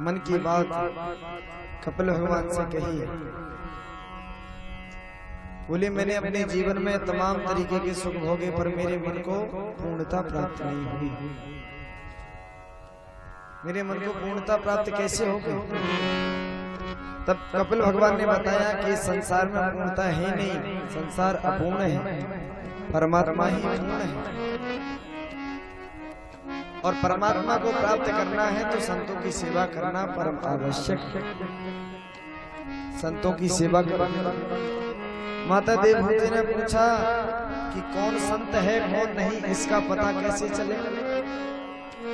मन की बात कपिल भगवान से कही है। बोले मैंने अपने जीवन में तमाम तरीके के सुख भोगे पर मेरे मन को पूर्णता प्राप्त नहीं हुई। मेरे मन को पूर्णता प्राप्त कैसे होगी? तब कपिल भगवान ने बताया कि संसार में पूर्णता है नहीं, संसार अपूर्ण है, परमात्मा ही पूर्ण है। और परमात्मा को प्राप्त करना है तो संतों की सेवा करना परम आवश्यक है। संतों की सेवा करना। माता देवहूति ने पूछा कि कौन संत है कौन नहीं, इसका पता कैसे चले?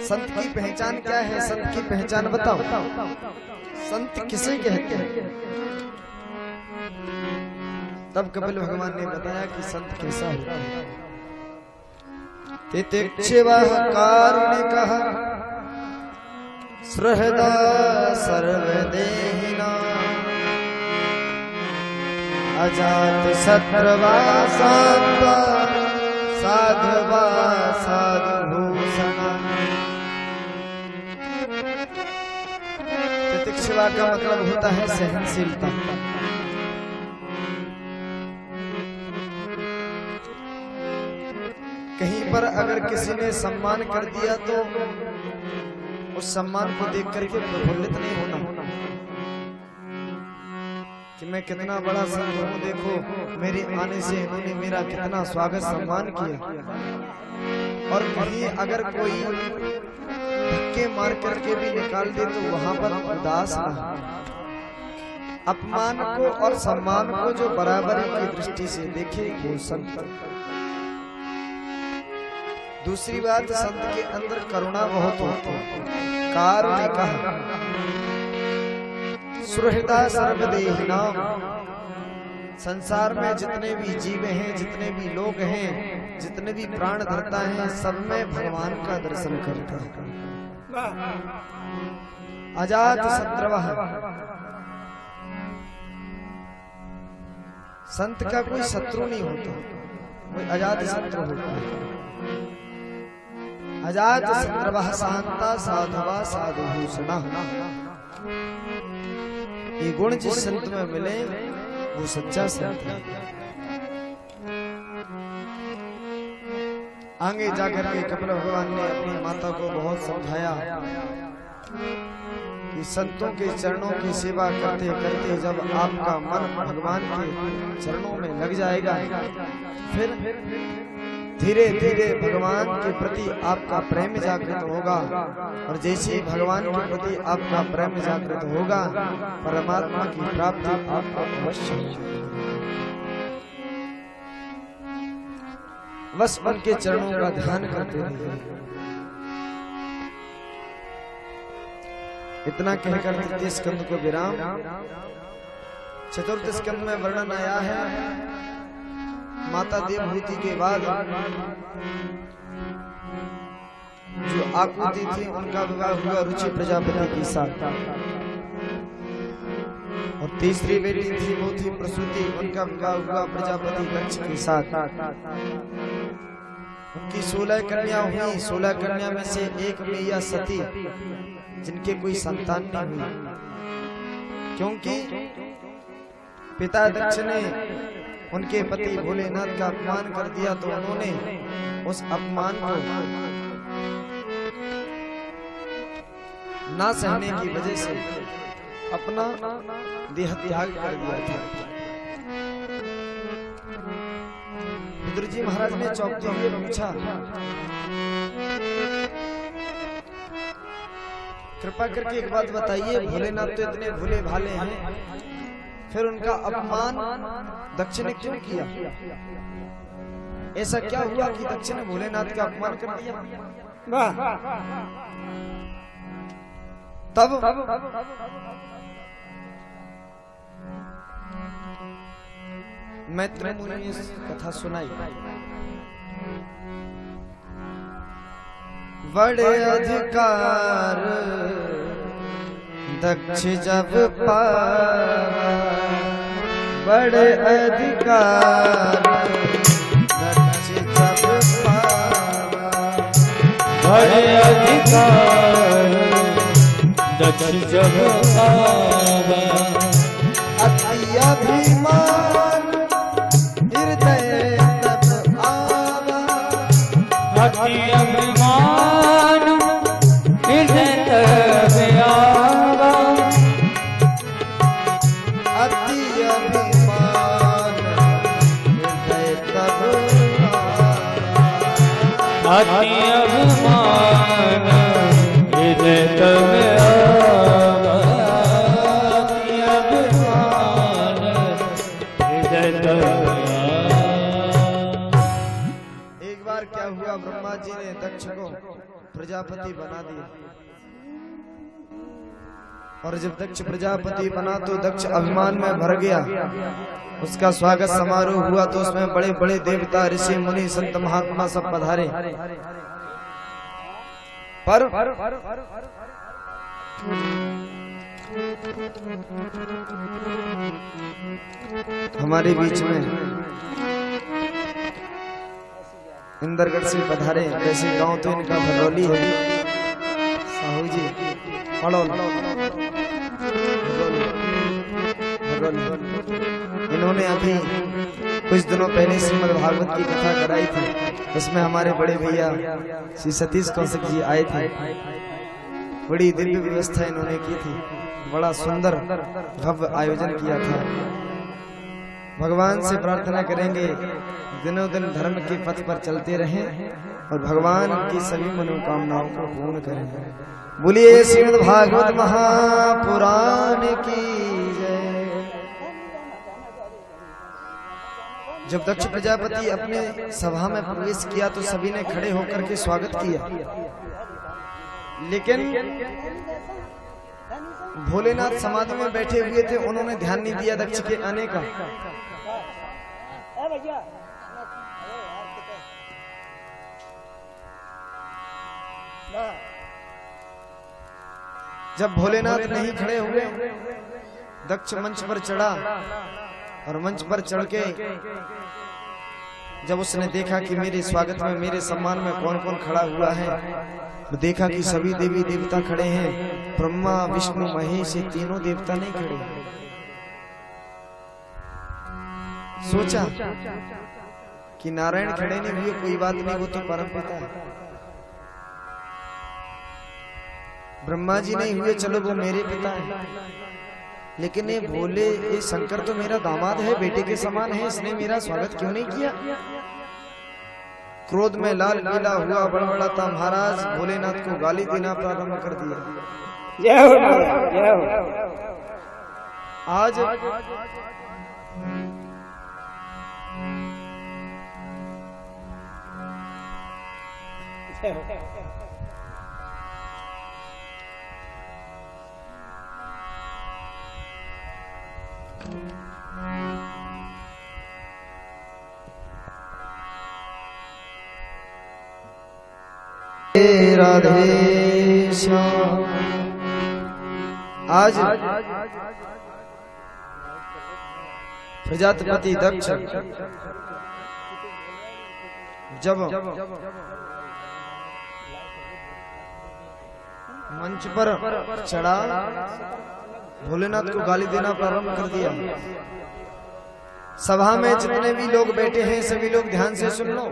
संत की पहचान क्या है? संत की पहचान बताओ। संत किसे कहते हैं? तब कपिल भगवान ने बताया कि संत कैसा होता है। तितिक्षिवः कारुणिकः सुहृदा सर्वदेहिनां अजात शत्रुवा शान्ता साधवा साधुभूषणा। तितिक्षिवा का मतलब होता है सहनशीलता। कहीं पर अगर किसी ने सम्मान कर दिया तो उस सम्मान को देख करके प्रफुल्लित नहीं होना कि मैं कितना बड़ा संत हूँ, देखो मेरे आने से इन्होंने मेरा कितना स्वागत सम्मान किया। और कहीं अगर कोई धक्के मार करके भी निकाल दे तो वहां पर उदास ना। अपमान को और सम्मान को जो बराबरी की दृष्टि से देखे वो संत। दूसरी बात, संत के अंदर करुणा बहुत होती है। कारुणिकः सुहृदा सर्वदेहिनां। संसार में जितने भी जीव हैं, जितने भी लोग हैं, जितने भी प्राण धरता है, सब में भगवान का दर्शन करता है। अजात शत्रुवः। संत का कोई शत्रु नहीं होता, कोई अजात शत्रु होता है। अजात शत्रुवः शान्ता साधवा साधुभूषणा। ये गुण जिस संत में मिले वो सच्चा संत है। आगे जाकर के कपिल भगवान ने अपनी माता को बहुत समझाया कि संतों के चरणों की सेवा करते करते जब आपका मन भगवान के चरणों में लग जाएगा फिर धीरे धीरे भगवान के प्रति आपका प्रेम जागृत होगा। और जैसे ही भगवान के प्रति आपका प्रेम जागृत होगा परमात्मा की प्राप्ति आपको अवश्य होगी। बस उनके चरणों का ध्यान करते रहिए। इतना कहकर तृतीय स्कंद को विराम। चतुर्थ स्कंद में वर्णन आया है माता देवहूति के बाद जो आकृति थी उनका विवाह हुआ रुचि प्रजापति के साथ। और तीसरी बेटी थी वो थी प्रसूति, उनका विवाह हुआ प्रजापति दक्ष के साथ। उनकी 16 कन्या हुई। 16 कन्या में से एक मैया सती जिनके कोई संतान नहीं हुई, क्योंकि पिता दक्ष ने उनके पति भोलेनाथ का अपमान कर दिया तो उन्होंने उस अपमान को ना सहने की वजह से अपना देह त्याग कर दिया था। रुद्र जी महाराज ने चौंकते हुए पूछा, कृपा करके एक बात बताइए, भोलेनाथ तो इतने भोले भाले हैं, फिर उनका अपमान दक्ष ने क्यों किया? ऐसा क्या हुआ कि दक्ष ने भोलेनाथ का अपमान कर दिया? तब मैत्री मुनि ने कथा सुनाई। बड़े अधिकार दक्ष जब पाया, बड़े अधिकार दक्ष जब पाया, बड़े अधिकार दक्ष जब आवा अति अभिमान हृदय तब आवा अति अभिमान हृदय तब आवा अति अभिमान हृदय तब अति अभिमान हृदय तब आवा अति अभिमान हृदय तब एक बार क्या हुआ, ब्रह्मा जी ने दक्ष को प्रजापति बना दिया और जब दक्ष प्रजापति बना तो दक्ष अभिमान में भर गया। उसका स्वागत समारोह हुआ तो उसमें बड़े बड़े देवता ऋषि मुनि संत महात्मा सब पधारे। पर हमारे बीच में इंदरगढ़ से पधारे। वैसे गांव तो इनका भरौली है, साहू जी पड़ोल इन्होंने अभी कुछ दिनों पहले श्रीमद् भागवत की कथा कराई थी। उसमें हमारे बड़े भैया श्री सतीश कौशिक जी आए थे। बड़ी दिव्य व्यवस्था इन्होंने की थी, बड़ा सुंदर भव्य आयोजन किया था। भगवान से प्रार्थना करेंगे दिनों दिन धर्म के पथ पर चलते रहें और भगवान की सभी मनोकामनाओं को पूर्ण करें। बोलिए श्रीमद् भागवत महापुराण की जय। जब दक्ष प्रजापति अपने सभा में प्रवेश किया तो सभी ने खड़े होकर के स्वागत किया, लेकिन भोलेनाथ समाधि में बैठे हुए थे। उन्होंने ध्यान नहीं दिया दक्ष के आने का। जब भोलेनाथ नहीं खड़े हुए, दक्ष मंच पर चढ़ा और मंच पर चढ़ के जब उसने देखा कि मेरे स्वागत में, मेरे सम्मान में कौन कौन खड़ा हुआ है, तो देखा कि सभी देवी देवता खड़े हैं। ब्रह्मा विष्णु महेश ये तीनों देवता नहीं खड़े। सोचा कि नारायण खड़े नहीं हुए, कोई बात नहीं, वो तो परम पिता है। ब्रह्मा जी नहीं हुए, चलो वो मेरे पिता है। लेकिन ये भोले, ये शंकर तो मेरा दामाद है, बेटे के समान है, इसने मेरा स्वागत क्यों नहीं किया? क्रोध में लाल पीला हुआ, बड़बड़ाता महाराज भोलेनाथ को गाली देना प्रारंभ कर दिया। आज राधे श्याम। आज प्रजापति दक्ष जब मंच पर चढ़ा, भोलेनाथ को गाली देना प्रारंभ कर दिया। सभा में जितने भी लोग बैठे हैं सभी लोग ध्यान से सुन लो।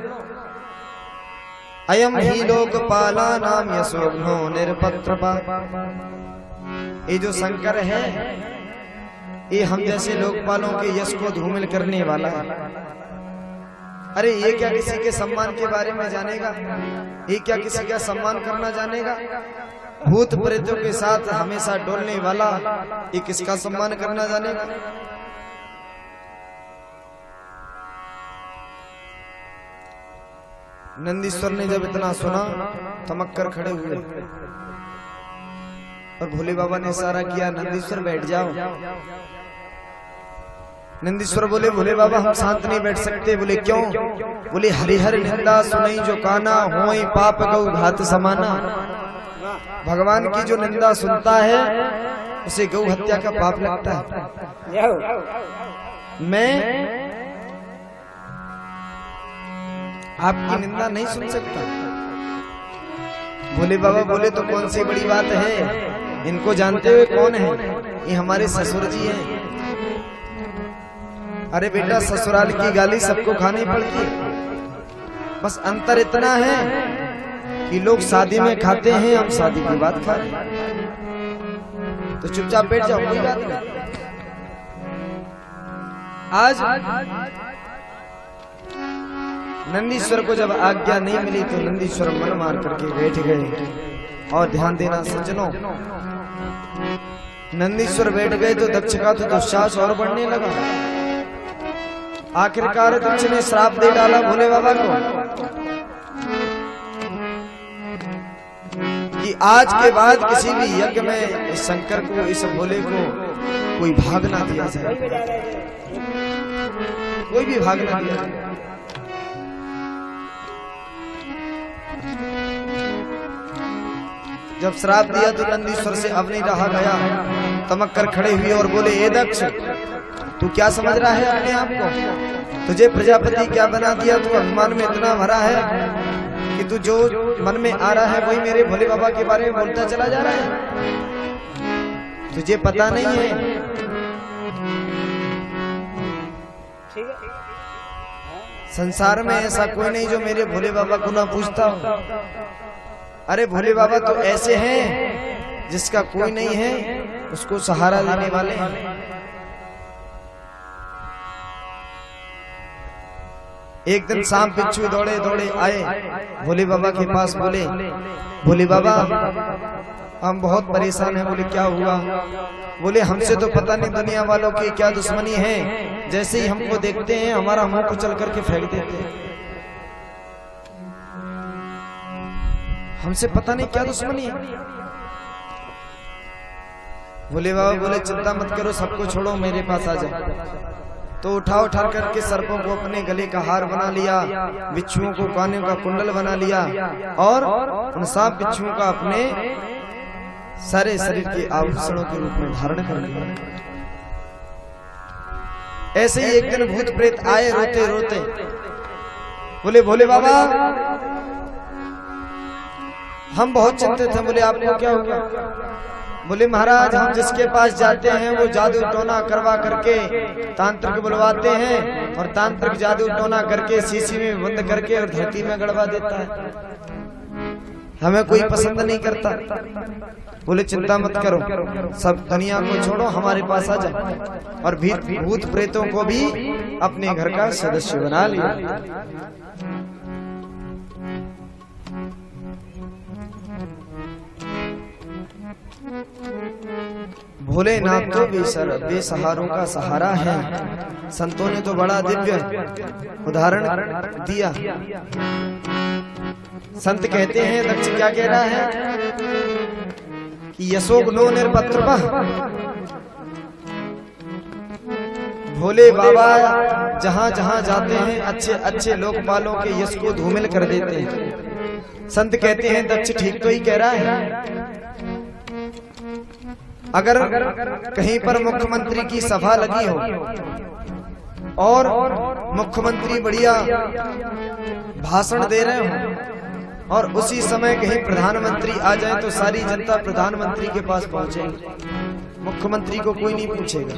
अयम ही लोकपाला नाम यशोघ्नो निरपत्रपा। ये जो शंकर है ये हम जैसे लोकपालों के यश को धूमिल करने वाला है। अरे ये क्या किसी के सम्मान के बारे में जानेगा? ये क्या किसी का सम्मान करना जानेगा? भूत प्रेतों के साथ हमेशा डोलने वाला ये किसका सम्मान करना जानेगा? नंदीश्वर ने जब इतना सुना तमक कर खड़े हुए और भोले बाबा ने इशारा किया, नंदीश्वर बैठ जाओ। नंदीश्वर बोले, भोले बाबा हम शांत नहीं बैठ सकते। बोले क्यों? बोले हरिहर निंदा सुनई जो काना, होई पाप गौ घात समाना। भगवान की जो निंदा सुनता है उसे गौ हत्या का पाप लगता है। मैं आपकी निंदा नहीं सुन सकता। भोले बाबा बोले तो कौन सी बड़ी बात है, इनको जानते हुए कौन है? ये हमारे ससुर जी हैं। अरे बेटा, ससुराल की गाली सबको खानी पड़ती है, बस अंतर इतना है कि लोग शादी में खाते हैं, हम शादी की बात खा रहे हैं। तो चुपचाप बैठ जाओ, कोई बात नहीं। आज नंदीश्वर को जब आज्ञा नहीं मिली तो नंदीश्वर मन मार करके बैठ गए। और ध्यान देना सज्जनों, नंदीश्वर बैठ गए तो दक्ष का तो दुस्साहस और बढ़ने लगा। आखिरकार दक्ष ने श्राप दे डाला भोले बाबा को कि आज के बाद किसी भी यज्ञ में इस शंकर को, इस भोले को कोई भाग ना दिया जाए, कोई भी भाग ना दिया जाए। जब श्राप दिया तो नंदीश्वर से अब नहीं रहा गया, तमक कर खड़े हुए और बोले, ए दक्ष, तू क्या समझ रहा है अपने आप को? तुझे प्रजापति क्या बना दिया? तू अभिमान में इतना भरा है कि तू जो मन में आ रहा है वही मेरे भोले बाबा के बारे में बोलता चला जा रहा है। तुझे पता नहीं है संसार में ऐसा कोई नहीं जो मेरे भोले बाबा को ना पूछता हो। अरे भोले बाबा तो ऐसे हैं जिसका कोई नहीं है उसको सहारा देने वाले हैं। एक दिन सांप बिच्छू दौड़े दौड़े आए भोले बाबा के पास, बोले, भोले बाबा हम बहुत परेशान हैं। बोले, क्या हुआ? बोले, हमसे तो पता नहीं दुनिया वालों की क्या दुश्मनी है, जैसे ही हमको देखते हैं हमारा मुंह कुचल करके फेंक देते हैं। हमसे पता नहीं क्या दुश्मनी है। भोले बाबा बोले, चिंता मत करो, सबको छोड़ो, मेरे पास आ जाओ। तो उठा उठा करके सर्पों को अपने गले का हार बना लिया, बिच्छुओं को कानों का कुंडल बना लिया और उन सांप बिच्छुओं का अपने सारे शरीर के आभूषणों के रूप में धारण कर लिया। ऐसे ही एक दिन भूत प्रेत आए रोते रोते, बोले, भोले बाबा हम बहुत चिंतित हैं। बोले, आपको क्या होगा? बोले, महाराज हम जिसके पास जाते हैं वो जादू टोना करवा करके तांत्रिक बुलवाते हैं और तांत्रिक जादू टोना करके शीशी में बंद करके और धरती में गड़वा देता है, हमें कोई पसंद नहीं करता। बोले, चिंता मत करो, सब दुनिया को छोड़ो, हमारे पास आ जाओ। और भूत प्रेतों को भी अपने घर का सदस्य बना लिया। भोलेनाथ तो बेसहारों का सहारा है। संतों ने तो बड़ा दिव्य उदाहरण दिया। संत कहते हैं, दक्ष क्या कह रहा है कि यशोग्नो निर्पत्रपः, भोले बाबा जहां जहां जाते हैं अच्छे अच्छे लोकपालों के यश को धूमिल कर देते हैं। संत कहते हैं, दक्ष ठीक तो ही कह रहा है। अगर कहीं पर मुख्यमंत्री की सभा लगी हो और मुख्यमंत्री बढ़िया भाषण दे रहे हो और उसी समय कहीं प्रधानमंत्री आ जाए तो सारी जनता प्रधानमंत्री के पास पहुंचेगी, मुख्यमंत्री को कोई नहीं पूछेगा।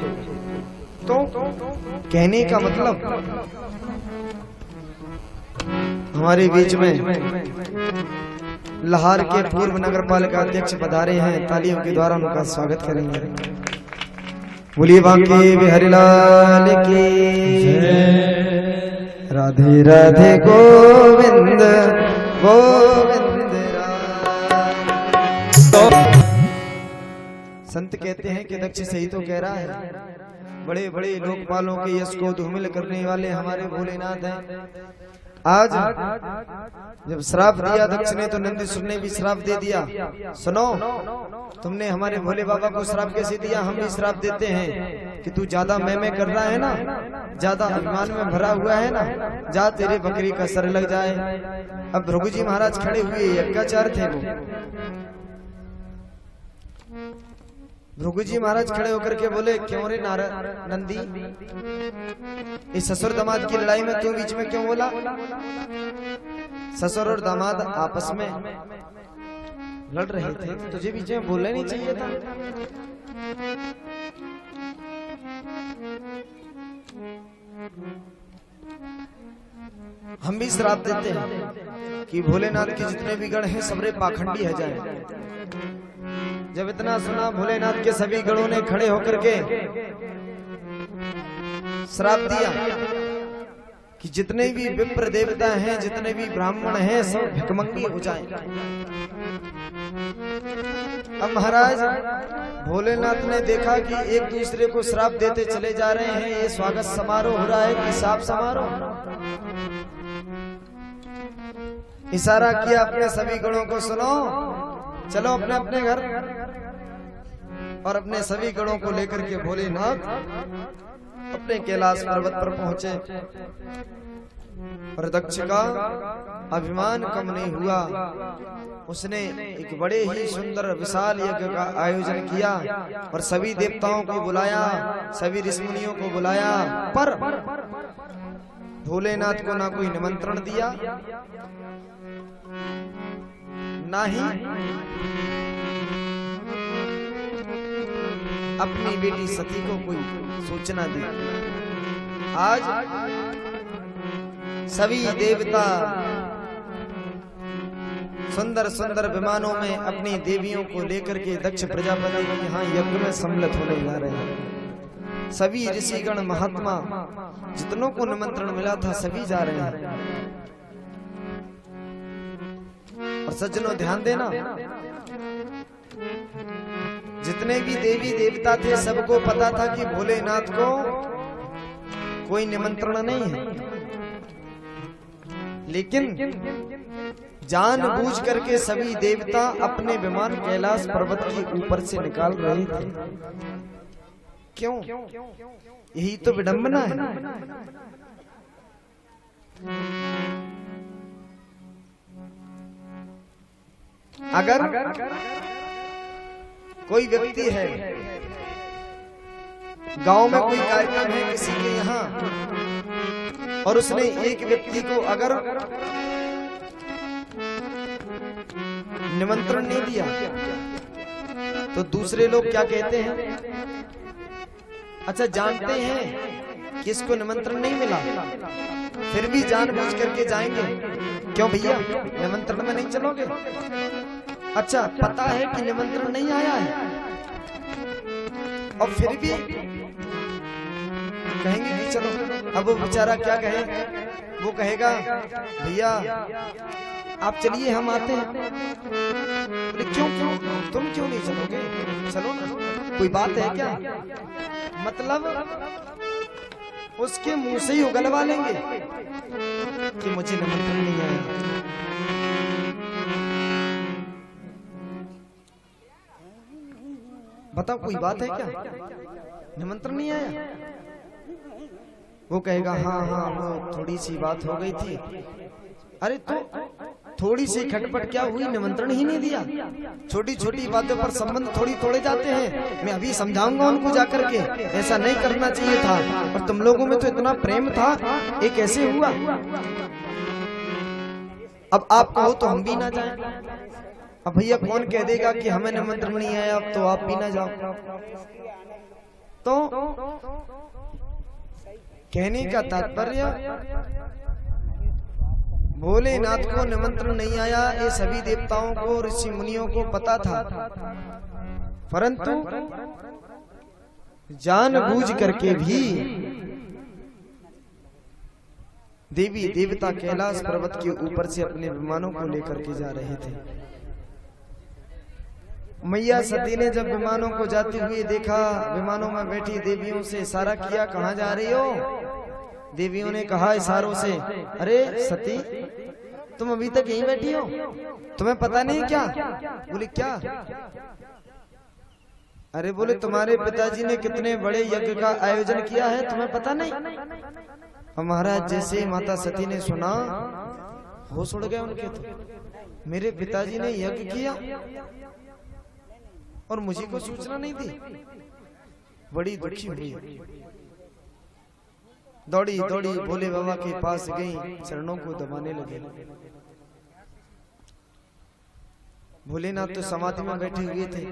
तो कहने का मतलब हमारे बीच में लाहौर के पूर्व नगर पालिका अध्यक्ष पधारे हैं, तालियों के द्वारा उनका स्वागत करेंगे। बोलिए बांके बिहारी लाल की राधे राधे गोविंद गोविंद संत कहते हैं कि दक्ष सही तो कह रहा है। बड़े बड़े लोकपालों के यश को धूमिल करने वाले हमारे भोलेनाथ हैं। आज जब श्राप दिया दक्ष ने तो नंदीश्वर ने भी श्राप दे दिया। सुनो, तुमने हमारे भोले बाबा को श्राप कैसे दिया? हम भी श्राप देते हैं कि तू ज्यादा मैं कर रहा है ना, ज्यादा अभिमान में भरा हुआ है ना, जा तेरे बकरी का सर लग जाए। अब भृगु जी महाराज खड़े हुए, यज्ञाचार थे वो। भृगु जी महाराज खड़े होकर के बोले, क्यों रे नारद नंदी, इस ससुर दामाद की लड़ाई में तू बीच में क्यों बोला? ससुर और दामाद आपस में लड़ रहे थे, तुझे बीच में बोलना नहीं चाहिए था। हम भी श्राप देते हैं कि भोलेनाथ के जितने भी गण हैं सबरे पाखंडी है जाए। जब इतना सुना भोलेनाथ के सभी गणों ने खड़े होकर के श्राप दिया कि जितने भी विप्र देवता हैं, जितने भी ब्राह्मण हैं, सब भिखमंगी हो जाएं। अब महाराज भोलेनाथ ने देखा कि एक दूसरे को श्राप देते चले जा रहे हैं, ये स्वागत समारोह हो रहा है कि शाप समारोह। इशारा किया अपने सभी गणों को, सुनो चलो अपने अपने घर, और अपने सभी गणों को लेकर के भोलेनाथ अपने कैलाश पर्वत पर पहुंचे। और दक्ष का अभिमान कम नहीं हुआ, उसने एक बड़े ही सुंदर विशाल यज्ञ का आयोजन किया और सभी देवताओं को बुलाया, सभी ऋषिमुनियों को बुलाया, पर भोलेनाथ को ना कोई निमंत्रण दिया, ना ही अपनी बेटी सती को कोई सूचना दी। आज सभी देवता सुंदर सुंदर विमानों में अपनी देवियों को लेकर के दक्ष प्रजापति के यहाँ यज्ञ में सम्मिलित होने जा रहे हैं। सभी ऋषिगण महात्मा जितनों को निमंत्रण मिला था सभी जा रहे हैं। और सज्जनों ध्यान देना, जितने भी देवी देवता थे सबको पता था कि भोलेनाथ को कोई निमंत्रण नहीं है, लेकिन जानबूझ करके सभी देवता अपने विमान कैलाश पर्वत के ऊपर से निकाल रहे थे। क्यों? यही तो विडंबना है। अगर कोई व्यक्ति है, गांव में कोई कार्यक्रम है किसी के यहाँ, और उसने एक व्यक्ति को अगर निमंत्रण नहीं दिया तो दूसरे लोग क्या कहते हैं? अच्छा, जानते हैं कि इसको निमंत्रण नहीं मिला, फिर भी जानबूझ करके जाएंगे। क्यों भैया, निमंत्रण में नहीं चलोगे? अच्छा, पता है कि निमंत्रण नहीं आया है और फिर भी कहेंगे कि चलो। अब वो बेचारा क्या कहे? वो कहेगा भैया आप चलिए हम आते हैं। बोले क्यों क्यों तुम क्यों नहीं चलोगे? चलो ना, कोई बात है क्या? मतलब उसके मुंह से ही उगलवा लेंगे कि मुझे निमंत्रण नहीं आया। बताओ कोई बात है क्या? निमंत्रण नहीं आया? वो कहेगा हाँ हाँ वो थोड़ी सी बात हो गई थी। अरे तो थोड़ी सी खटपट क्या हुई? निमंत्रण ही नहीं दिया। छोटी छोटी बातों पर संबंध थोड़ी तोड़े जाते हैं। मैं अभी समझाऊंगा उनको जाकर के, ऐसा नहीं करना चाहिए था। और तुम लोगों में तो इतना प्रेम था, ये कैसे हुआ? अब आप कहो तो हम भी ना जाएं। अब भैया कौन कह देगा कि हमें निमंत्रण नहीं आया, अब तो आप भी ना जाओ। तो कहने का तात्पर्य, भोलेनाथ को निमंत्रण नहीं आया, ये सभी देवताओं को, ऋषि मुनियों को पता था, परंतु जानबूझ करके भी देवी देवता कैलाश पर्वत के ऊपर से अपने विमानों को लेकर के जा रहे थे। मैया सती ने जब विमानों को जाते हुए देखा, विमानों में बैठी देवियों से इशारा किया, कहाँ जा रही हो? देवियों ने कहा इशारों से, अरे सती तुम अभी तक यहीं बैठी हो, तुम्हें पता नहीं क्या? बोले क्या? अरे बोले तुम्हारे पिताजी ने कितने बड़े यज्ञ का आयोजन किया है, तुम्हें पता नहीं? और महाराज जैसे माता सती ने सुना, होश उड़ गए उनके। तो मेरे पिताजी ने यज्ञ किया और मुझे को सूचना नहीं दी, बड़ी दुखी हुई। दौड़ी दौड़ी भोले बाबा के पास गई, चरणों को दबाने लगे। भोलेनाथ तो समाधि में बैठे हुए थे,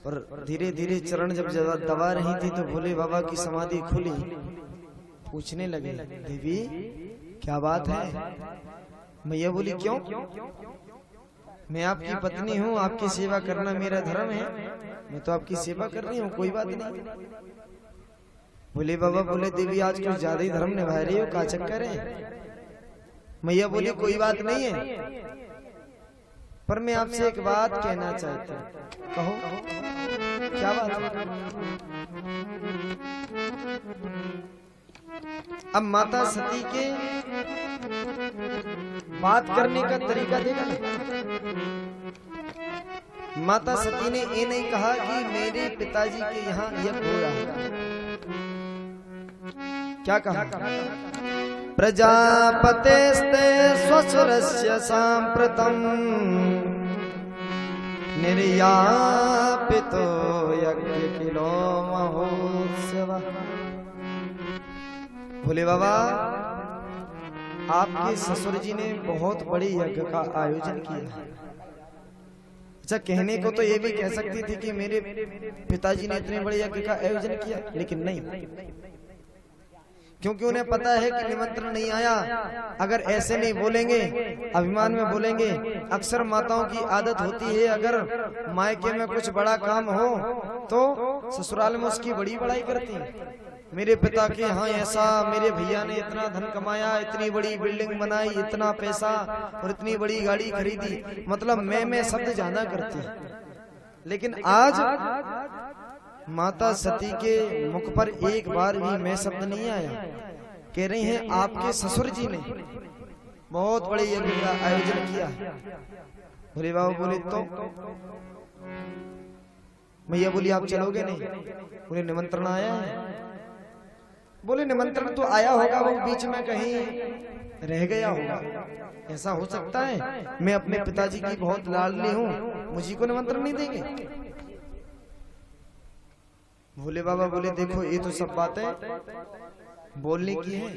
पर धीरे धीरे चरण जब दबा रही थी तो भोले बाबा की समाधि खुली। पूछने लगे, देवी क्या बात है? मैया बोली, क्यों? मैं आपकी पत्नी हूँ, आपकी सेवा करना मेरा धर्म है, मैं तो आपकी सेवा कर रही हूँ, कोई बात नहीं। भोले बाबा बोले, देवी आज कुछ ज्यादा ही धर्म निभा रही हो, क्या चक्कर है? मैया बोली, कोई बात नहीं है, पर मैं आपसे एक बात कहना चाहती हूँ। कहो, क्या बात है? अब माता सती के बात करने का तरीका देखा ना। माता सती ने ये नहीं कहा कि मेरे पिताजी के यहाँ यज्ञ हो रहा है। क्या कहा? प्रजापतेस्ते स्वसुरस्य सांप्रतम् निर्यापितो यज्ञ किलो महोत्सव। भोले बाबा, आपके ससुर जी ने बहुत बड़े यज्ञ का आयोजन किया है। अच्छा, कहने को तो ये भी कह सकती थी कि मेरे पिताजी ने इतने बड़े यज्ञ का आयोजन किया, लेकिन नहीं, क्योंकि उन्हें पता है कि निमंत्रण नहीं आया। अगर ऐसे नहीं बोलेंगे, अभिमान में बोलेंगे, अक्सर माताओं की आदत होती है, अगर मायके में कुछ बड़ा काम हो तो ससुराल में उसकी बड़ी बड़ाई करती हैं। मेरे पिता के यहाँ ऐसा, मेरे भैया ने इतना धन कमाया, इतनी बड़ी बिल्डिंग बनाई, इतना पैसा और इतनी बड़ी गाड़ी खरीदी, मतलब मैं शब्द ज्यादा करती है। लेकिन आज माता सती के मुख पर एक बार भी मैं शब्द नहीं आया। कह रही हैं आपके ससुर जी ने बहुत बड़े यज्ञ का आयोजन किया। भोले बाबा बोले, तो मैया बोली, आप चलोगे नहीं? बोले, निमंत्रण आया है। बोले, निमंत्रण तो आया होगा, वो बीच में कहीं रह गया होगा। ऐसा हो सकता है? मैं अपने पिताजी की बहुत लाडली हूँ, मुझे को निमंत्रण नहीं देंगे? भोले बाबा बोले, देखो ये तो सब बातें बोलने की है,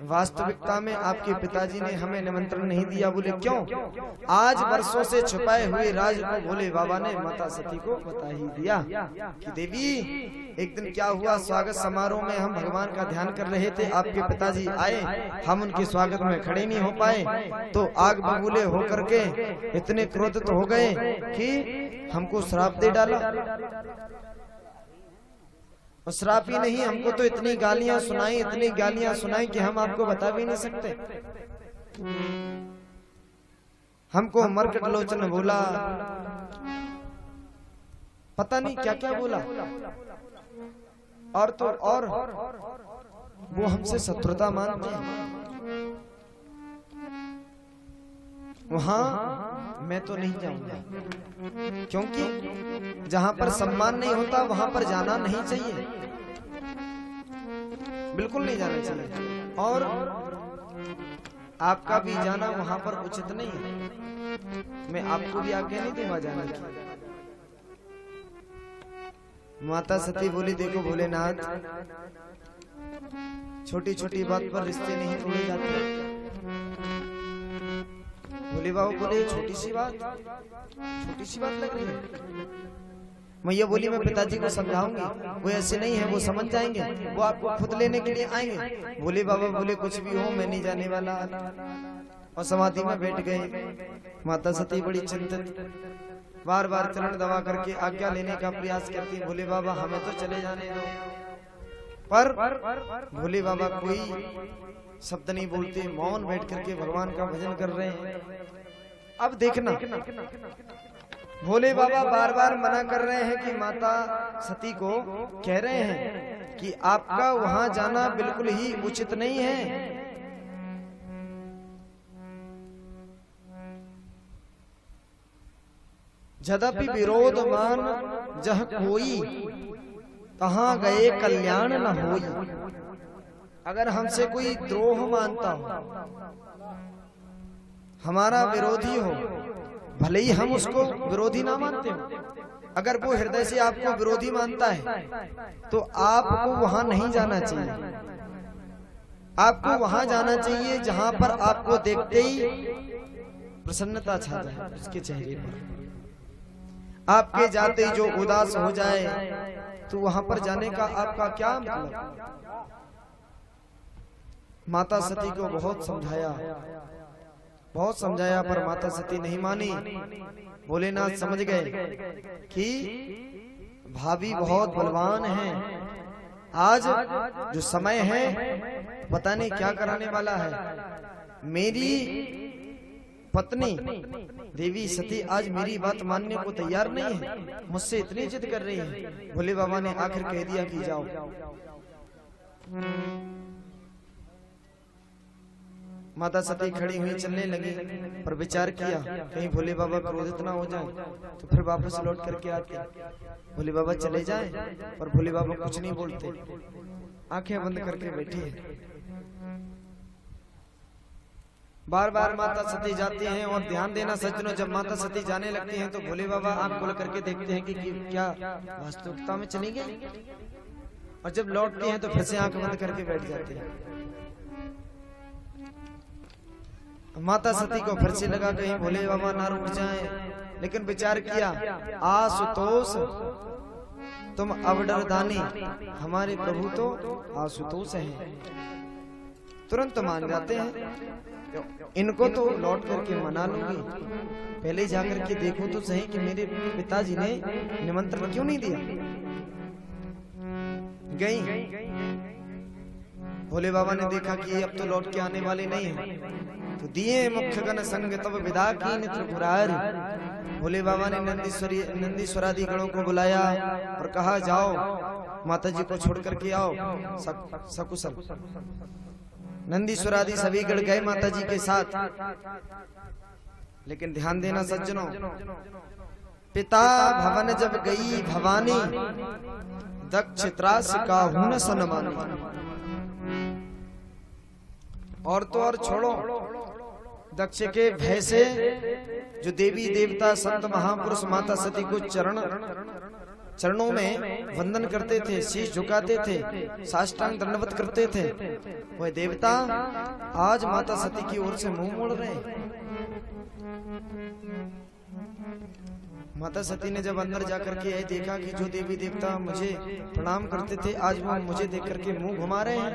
वास्तविकता में आपके पिताजी ने हमें निमंत्रण नहीं दिया। बोले, क्यों? आज वर्षों से छुपाए हुए राज को भोले बाबा ने माता सती को बता ही दिया कि देवी, एक दिन क्या हुआ, स्वागत समारोह में हम भगवान का ध्यान कर रहे थे, आपके पिताजी आए, हम उनके स्वागत में खड़े नहीं हो पाए, तो आग बबूले होकर के इतने क्रोधित हो गए कि हमको श्राप दे डाला। और श्राप ही नहीं, हमको तो इतनी गालियां सुनाई कि हम आपको बता भी नहीं सकते। हमको मरकट लोचन बोला, पता नहीं क्या क्या बोला, और तो और वो हमसे शत्रुता मानते हैं। वहां मैं तो नहीं जाऊंगा, क्योंकि जहां पर सम्मान नहीं होता वहां पर जाना नहीं चाहिए, बिल्कुल नहीं जाना चाहिए। और आपका भी जाना वहां पर उचित नहीं है, मैं आपको भी आज्ञा नहीं दूंगा जाने की। माता सती बोली, देखो भोलेनाथ, छोटी छोटी बात पर रिश्ते नहीं तोड़े जाते। भोले बाबा बोले, छोटी सी बात लग रही है। मैया बोली, मैं पिताजी को समझाऊंगी, वो ऐसे नहीं है, वो समझ जाएंगे, वो आपको खुद लेने के लिए आएंगे। भोले बाबा बोले, कुछ भी हो, मैं नहीं जाने वाला, और समाधि में बैठ गए। माता सती बड़ी चिंतित, बार बार चरण दबा करके आज्ञा लेने का प्रयास करती, भोले बाबा हमें तो चले जाने दो। पर भोले बाबा कोई शब्द नहीं बोलते, मौन बैठ करके भगवान का भजन कर रहे हैं। अब देखना, भोले बाबा बार बार मना कर रहे हैं कि माता सती को कह रहे हैं कि आपका वहां जाना बिल्कुल ही उचित नहीं है। यद्यपि विरोध मान जह कोई, तहां गए कल्याण न होई। अगर हमसे कोई द्रोह मानता हो, हमारा विरोधी हो, भले ही हम उसको विरोधी ना मानते हो, अगर वो हृदय से आपको विरोधी मानता है तो आपको वहां नहीं जाना चाहिए। आपको वहां जाना चाहिए जहां पर आपको देखते ही प्रसन्नता छा जाए उसके चेहरे पर। आपके जाते ही जो उदास हो जाए तो वहां पर जाने का आपका क्या मतलब। माता सती को बहुत समझाया पर माता सती नहीं मानी। भोलेनाथ समझ गए कि भाभी बहुत बलवान है, आज जो समय है पता नहीं क्या कराने वाला है। मेरी पत्नी देवी सती आज मेरी बात मानने को तैयार नहीं है, मुझसे इतनी जिद कर रही है। भोले बाबा ने आखिर कह दिया कि जाओ। माता सती खड़ी हुई चलने लगी, पर विचार किया कहीं भोले बाबा क्रोधित ना हो जाए तो फिर वापस लौट करके आते। भोले बाबा चले जाए और भोले बाबा कुछ नहीं बोलते, आंखें बंद करके बैठी है। बार बार माता सती जाती हैं और ध्यान देना सज्जनों, जब माता सती जाने लगती हैं तो भोले बाबा आंख खोल करके देखते हैं कि क्या वास्तविकता में चली गई, और जब लौटती हैं तो फिर से आंख बंद करके बैठ जाती हैं। माता सती को फिर से लगा कहीं भोले बाबा ना रुक जाएं, लेकिन विचार किया आशुतोष तुम अवडरदानी, हमारे प्रभु तो आशुतोष हैं। तुरंत मान जाते हैं, इनको तो लौट करके मना लूंगी, पहले जाकर के देखो तो सही कि मेरे पिताजी ने निमंत्रण क्यों नहीं दिया। गई, भोले बाबा ने देखा कि अब तो लौट के आने वाले नहीं है, तो दिए मुख्य गण संग तब विदा की त्रिपुरारी। भोले बाबा ने नंदीश्वरादि गणों को बुलाया और कहा जाओ माता जी को छोड़ करके आओ सकुशल। नंदीश्वरादि सभी गण गए माता जी के साथ, लेकिन ध्यान देना सज्जनों, पिता भवन जब गई भवानी, दक्ष त्रास का हुन सनमानी। और तो और छोड़ो, दक्ष के भय से जो देवी देवता संत महापुरुष माता सती को चरणों में वंदन करते थे, शीश झुकाते थे, साष्टांग दंडवत करते थे, वह देवता आज माता सती की ओर से मुंह मोड़ रहे। माता सती ने जब अंदर जाकर के यह देखा कि जो देवी देवता मुझे प्रणाम करते थे आज वो मुझे देख करके मुंह घुमा रहे हैं,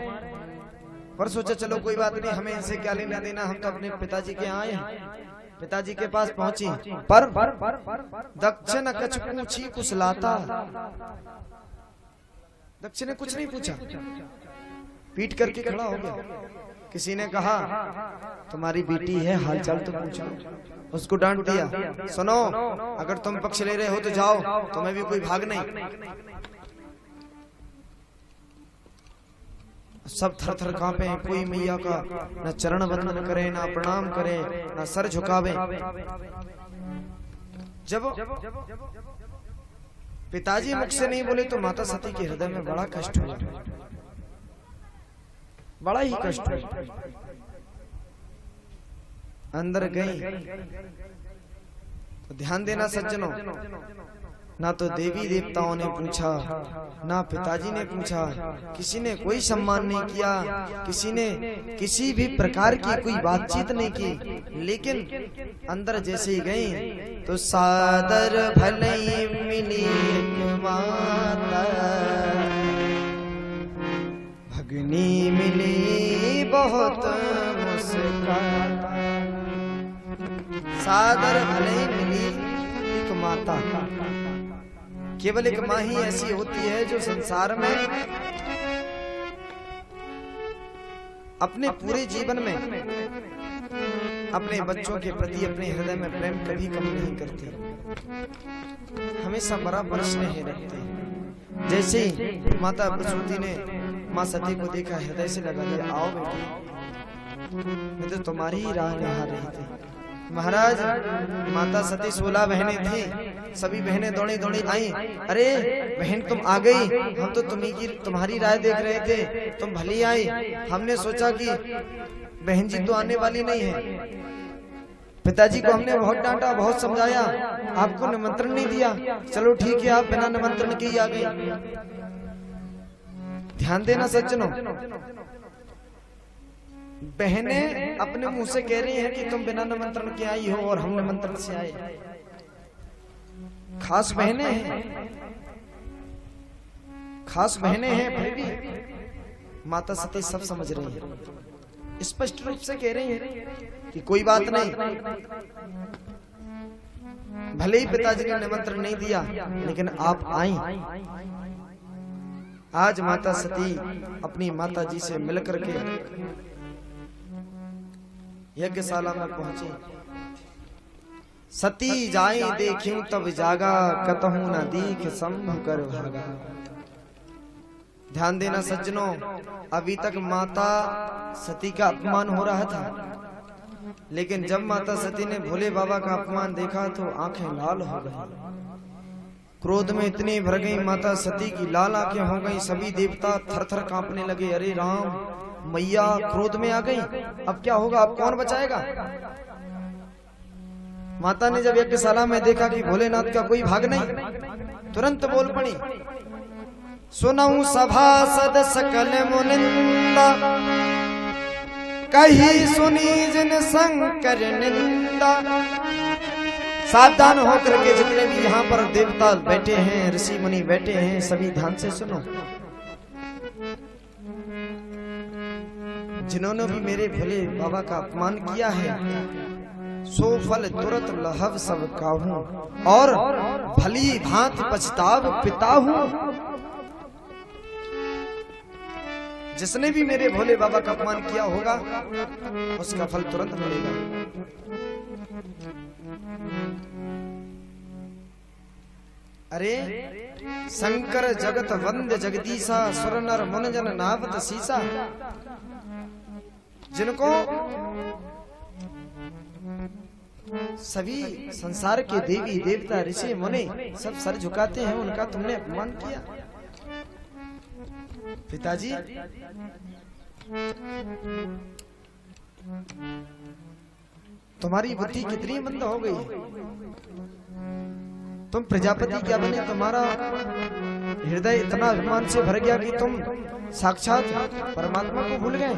पर सोचा चलो कोई बात नहीं, हमें इनसे क्या लेना देना, हम तो अपने पिताजी के आए हैं। पिताजी के पास पहुंची, पर दक्ष न कछ पूछी कुशलाता। दक्ष ने कुछ नहीं पूछा, पीट करके खड़ा हो गया। किसी ने कहा तुम्हारी बेटी है, हालचाल तो पूछो। उसको डांट दिया, सुनो अगर तुम पक्ष ले रहे हो तो जाओ, तुम्हें भी कोई भाग नहीं। सब थर थर कांपे, कोई मैया का न चरण वंदन करे, ना प्रणाम करे, ना सर झुकावे। जब पिताजी मुख से नहीं बोले तो माता सती के हृदय में बड़ा कष्ट हुआ, बड़ा ही कष्ट हुआ। अंदर गई तो ध्यान देना सज्जनों, ना तो देवी देवताओं ने पूछा, ना पिताजी ने पूछा, किसी ने कोई सम्मान नहीं किया, किसी ने किसी भी प्रकार की कोई बातचीत नहीं की। लेकिन अंदर जैसे ही गई तो सादर भले मिली माता, भगनी मिली बहुत मुस्कान। सादर भले मिली एक माता, केवल एक माँ ही ऐसी होती है जो संसार में अपने पूरे जीवन में अपने बच्चों के प्रति अपने हृदय में प्रेम कभी कम नहीं करती, हमेशा बराबर स्नेह रखते हैं। जैसे ही माता प्रसूति ने माँ सती को देखा, हृदय से लगा दिया, आओ बेटी, मैं तो तुम्हारी ही राह निहार रही थी। महाराज, माता सती 16 बहनें थी, सभी बहनें दौड़ी दौड़ी आई। अरे बहन तुम आ गई, हम तो तुम्हारी राह देख रहे थे, तुम भली आई। हमने सोचा कि बहन जी तो आने वाली नहीं है। पिताजी को हमने बहुत डांटा, बहुत समझाया, आपको निमंत्रण नहीं दिया। चलो ठीक है, आप बिना निमंत्रण के ही आ गई। ध्यान देना सज्जनों, बहनें अपने मुंह से कह रही हैं कि तुम बिना निमंत्रण के आई हो और हम निमंत्रण से आए। खास बहनें हैं, खास बहनें हैं, फिर भी माता सती सब समझ रही है, स्पष्ट रूप से कह रही है कि कोई बात नहीं, भले ही पिताजी ने निमंत्रण नहीं दिया लेकिन आप आई। आज माता सती अपनी माता जी से मिलकर के यज्ञशाला में पहुंची। सती जाई देखूं तब जागा, कतहु न दीख शंभु कर भागा। ध्यान देना सज्जनों, अभी तक माता सती का अपमान हो रहा था, लेकिन जब माता सती ने भोले बाबा का अपमान देखा तो आंखें लाल हो गई। क्रोध में इतनी भर गई माता सती की लाल आंखें हो गई। सभी देवता थर-थर कांपने लगे। अरे राम, मैया क्रोध में आ गई, अब क्या होगा, अब कौन बचाएगा। माता ने जब यज्ञशाला में देखा कि भोलेनाथ का कोई भाग नहीं, तुरंत बोल पड़ी, सुनऊं सभासद सकल मुनिंदा, कही सुनी जिन शंकर निंदा। सावधान होकर के जितने भी यहाँ पर देवता बैठे हैं, ऋषि मुनि बैठे हैं, सभी ध्यान से सुनो। जिन्होंने भी मेरे भोले बाबा का अपमान किया है, सो फल तुरंत लहव सब काहूं, और भली भांति पछताव पिताहूं। जिसने भी मेरे भोले बाबा का अपमान किया होगा उसका फल तुरंत मिलेगा। अरे शंकर जगत वंद्य जगदीशा, सुर नर मुन जन नावत सीसा। जिनको सभी संसार के देवी देवता ऋषि मुनि सब सर झुकाते हैं, उनका तुमने अपमान किया। पिताजी, तुम्हारी बुद्धि कितनी मंद हो गई। तुम प्रजापति क्या बने, तुम्हारा हृदय इतना अभिमान से भर गया कि तुम साक्षात परमात्मा को भूल गए।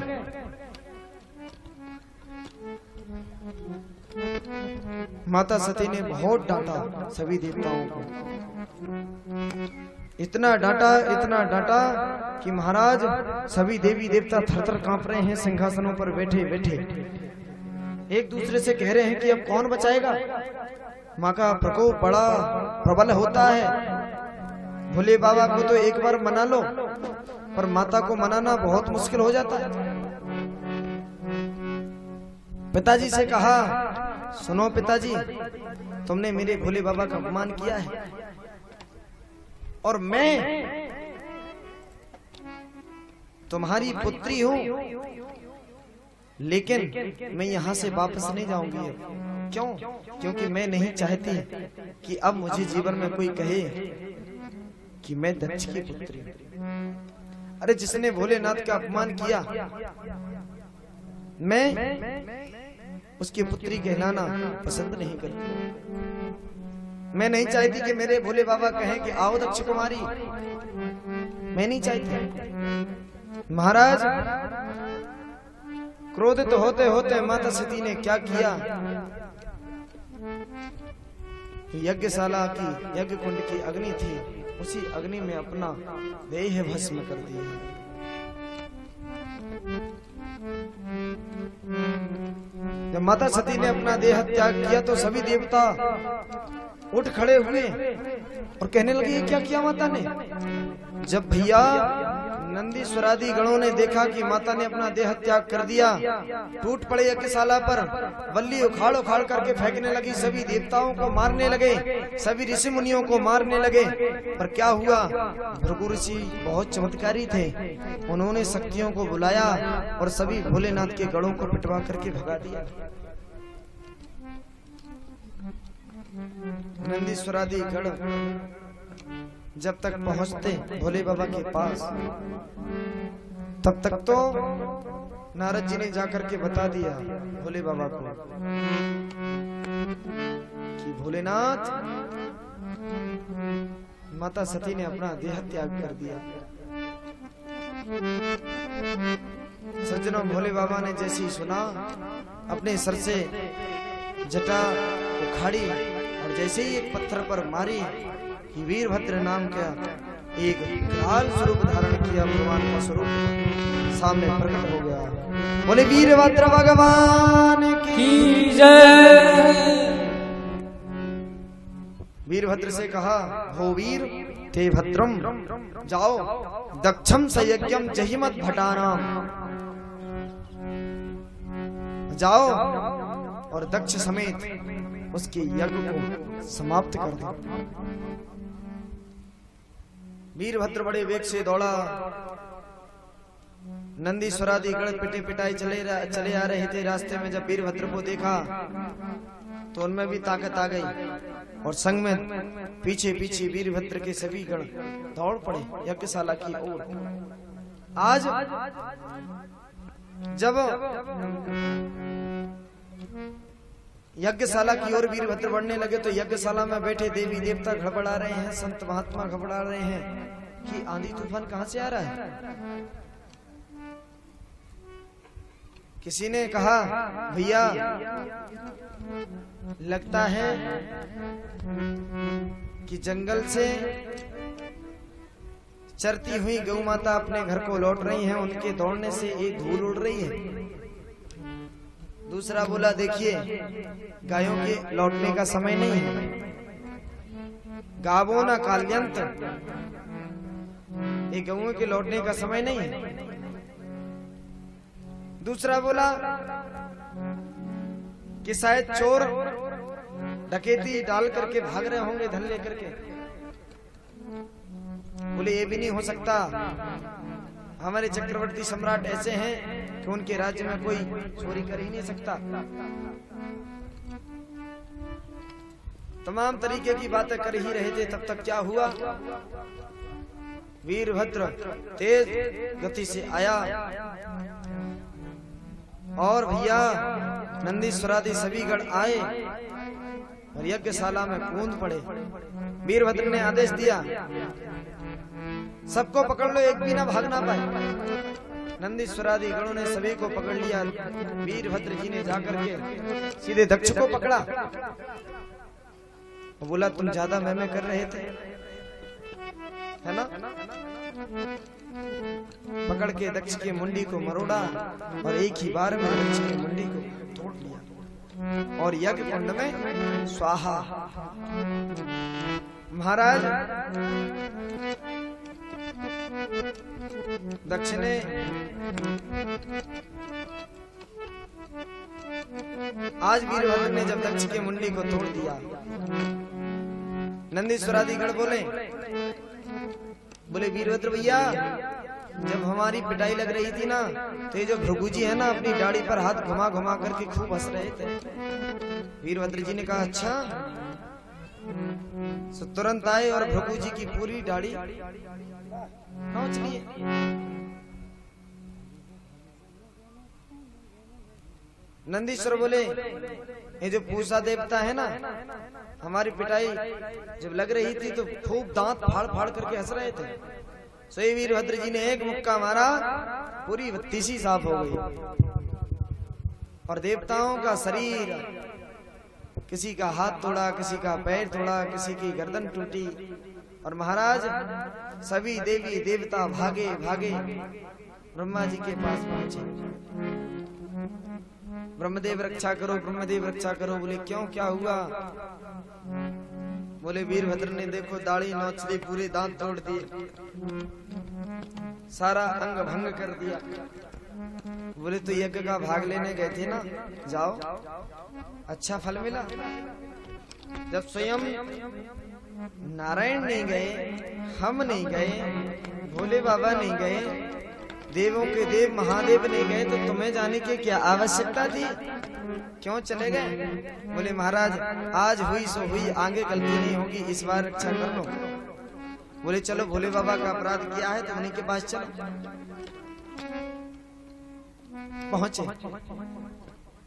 माता सती ने बहुत डांटा सभी देवताओं को, इतना डांटा कि महाराज सभी देवी देवता थर-थर कांप रहे हैं। सिंहासनों पर बैठे बैठे एक दूसरे से कह रहे हैं कि अब कौन बचाएगा। माँ का प्रकोप बड़ा प्रबल होता है। भोले बाबा को तो एक बार मना लो, पर माता को मनाना बहुत मुश्किल हो जाता है। पिताजी से कहा, सुनो पिताजी, तुमने मेरे भोले बाबा का अपमान किया है, और मैं तुम्हारी पुत्री हूं, लेकिन मैं यहां से वापस नहीं जाऊंगी। क्यों? क्योंकि मैं नहीं चाहती कि अब मुझे जीवन में कोई कहे कि मैं दक्ष की पुत्री हूं। अरे जिसने भोलेनाथ का अपमान किया, मैं उसकी पुत्री कहलाना पसंद नहीं करती। मैं नहीं चाहती कि मेरे भोले बाबा कहें कि आओ दक्ष कुमारी, मैं नहीं चाहती। महाराज, क्रोधित होते होते माता सती ने क्या किया, यज्ञशाला की यज्ञ कुंड की अग्नि थी, उसी अग्नि में अपना देह भस्म कर दिया। जब माता सती ने अपना देह त्याग किया तो सभी देवता उठ खड़े हुए और कहने लगे, ये क्या किया माता ने। जब भैया नंदीश्वरादि गणों ने देखा कि माता ने अपना देह त्याग कर दिया, टूट पड़े यज्ञशाला पर, बल्ली उखाड़ उखाड़ करके फेंकने लगी, सभी देवताओं को मारने लगे, सभी ऋषि मुनियों को मारने लगे। पर क्या हुआ, भृगु ऋषि बहुत चमत्कारी थे, उन्होंने शक्तियों को बुलाया और सभी भोलेनाथ के गणों को पिटवा करके भगा दिया। नंदीश्वरादि गण जब तक पहुंचते भोले बाबा के पास, तब तक तो नारद जी ने जाकर के बता दिया भोले बाबा को कि भोलेनाथ, माता सती ने अपना देह त्याग कर दिया। सज्जनों, भोले बाबा ने जैसी सुना, अपने सर से जटा उखाड़ी और जैसे ही एक पत्थर पर मारी कि वीरभद्र नाम का एक विकराल स्वरूप धारण किया, भगवान का स्वरूप सामने प्रकट हो गया। बोले वीरभद्र भगवान की जय। वीरभद्र से कहा, हो वीर ते भद्रम, जाओ दक्षम संयज्ञम जहिमत भटानाम, जाओ और दक्ष समेत उसके यज्ञ को समाप्त कर दो। वीरभद्र बड़े वेग से दौड़ा। नंदीश्वरादि गढ़ पिटे पिटाई चले आ रहे थे। रास्ते में जब वीरभद्र को देखा तो उनमें भी ताकत आ गई और संग में पीछे पीछे वीरभद्र के सभी गण दौड़ पड़े यज्ञशाला की ओर। आज जब यज्ञशाला की ओर वीरभद्र बढ़ने लगे तो यज्ञशाला में बैठे देवी देवता घबरा रहे हैं, संत महात्मा घबरा रहे हैं कि आंधी तूफान कहां से आ रहा है। किसी ने कहा, भैया लगता है कि जंगल से चरती हुई गौ माता अपने घर को लौट रही हैं, उनके दौड़ने से एक धूल उड़ रही है। दूसरा बोला, देखिए गायों के लौटने का समय नहीं है, गावो न काल्यंत, ये गौओं के लौटने का समय नहीं है। दूसरा बोला कि शायद चोर डकैती डाल करके भाग रहे होंगे धन लेकर के। बोले ये भी नहीं हो सकता, हमारे चक्रवर्ती सम्राट ऐसे हैं कि उनके राज्य में कोई चोरी कर ही नहीं सकता। तमाम तरीके की बातें कर ही रहे थे। तब तक क्या हुआ, वीरभद्र तेज गति से आया और भैया नंदीश्वरादि सभी गण आए और यज्ञशाला में कूद पड़े। वीरभद्र ने आदेश दिया, सबको पकड़ लो, एक भी ना भाग ना पाए। नंदीश्वरादि गणों ने सभी को पकड़ लिया। वीरभद्र जी ने जाकर के सीधे दक्ष को पकड़ा। बोला, तुम ज्यादा मैं कर रहे थे, है ना। पकड़ के दक्ष की मुंडी को मरोड़ा और एक ही बार में दक्ष की मुंडी को तोड़ लिया और यज्ञ कुंड में स्वाहा। महाराज दक्ष ने आज वीरभद्र ने जब दक्ष की मुंडी को तोड़ दिया, नंदीश्वरादि गण बोले वीरभद्र भैया, जब हमारी पिटाई लग रही थी ना तो ये जो भृगु जी है ना अपनी दाढ़ी पर हाथ घुमा घुमा करके खूब हंस रहे थे। वीरभद्र जी ने कहा, अच्छा। तो तुरंत आए और भृगु जी की पूरी दाढ़ी नोच लिए। नंदीश्वर बोले, ये जो पूषा देवता है ना, हमारी पिटाई जब लग रही थी तो खूब दांत फाड़ फाड़ करके हंस रहे थे। सोई वीरभद्र जी ने एक मुक्का मारा, पूरी बत्तीसी साफ हो गई और देवताओं का शरीर, किसी का हाथ तोड़ा, किसी का पैर तोड़ा, किसी की गर्दन टूटी। और महाराज सभी देवी देवता भागे भागे ब्रह्मा जी के पास पहुंचे। ब्रह्मदेव रक्षा करो, ब्रह्मदेव रक्षा करो। बोले क्यों, क्या हुआ। बोले वीरभद्र ने देखो दाढ़ी नोच ली, पूरे दांत तोड़ दिए, सारा अंग भंग कर दिया। बोले तो यज्ञ का भाग लेने गए थे ना, जाओ, अच्छा फल मिला। जब स्वयं नारायण नहीं गए, हम नहीं गए, भोले बाबा नहीं गए, देवों के देव महादेव नहीं गए, तो तुम्हें जाने की क्या आवश्यकता थी, क्यों चले गए। बोले महाराज आज हुई सो हुई, आगे गलती नहीं होगी, इस बार रक्षा कर लो। बोले चलो, भोले बाबा का अपराध किया है तो उन्हीं के पास चलो। पहुंचे,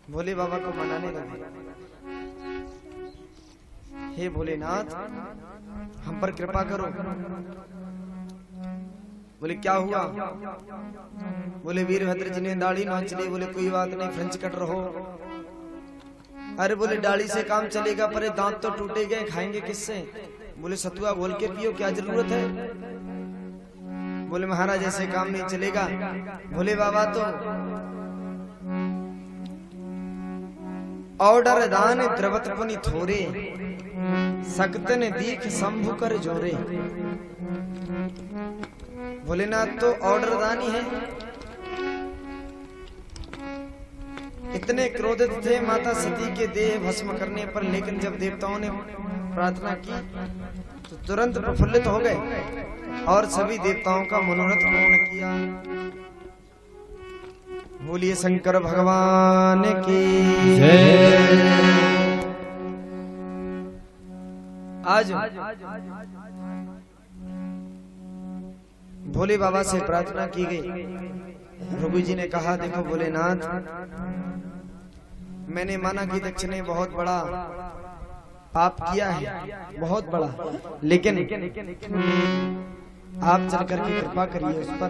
भोले बाबा को मनाने लगे, हे भोलेनाथ हम पर कृपा करो। बोले क्या हुआ। बोले वीरभद्र जी ने दाढ़ी नोच ली। बोले कोई बात नहीं, फ्रेंच कट रहो अरे बोले डाली से काम चलेगा, पर ये दांत तो टूटे गए, खाएंगे किससे? बोले सतुआ घोल के पियो, क्या जरूरत है? बोले महाराज ऐसे काम नहीं चलेगा। भोले बाबा तो ऑर्डर दान द्रवत पुनि थोरे, सकत ने दीख शंभु कर जोरे। भोलेनाथ तो ऑर्डर दानी है। इतने क्रोधित थे माता सती के देह भस्म करने पर, लेकिन जब देवताओं ने प्रार्थना की तो तुरंत प्रफुल्लित हो गए और सभी देवताओं का मनोरथ पूर्ण किया। बोलिए शंकर भगवान की जय। आज भोले बाबा से प्रार्थना की गई। प्रभु जी ने कहा, देखो भोलेनाथ, मैंने माना कि दक्ष ने बहुत बड़ा पाप किया है, बहुत बड़ा, लेकिन आप चल करके कृपा करिए उस पर।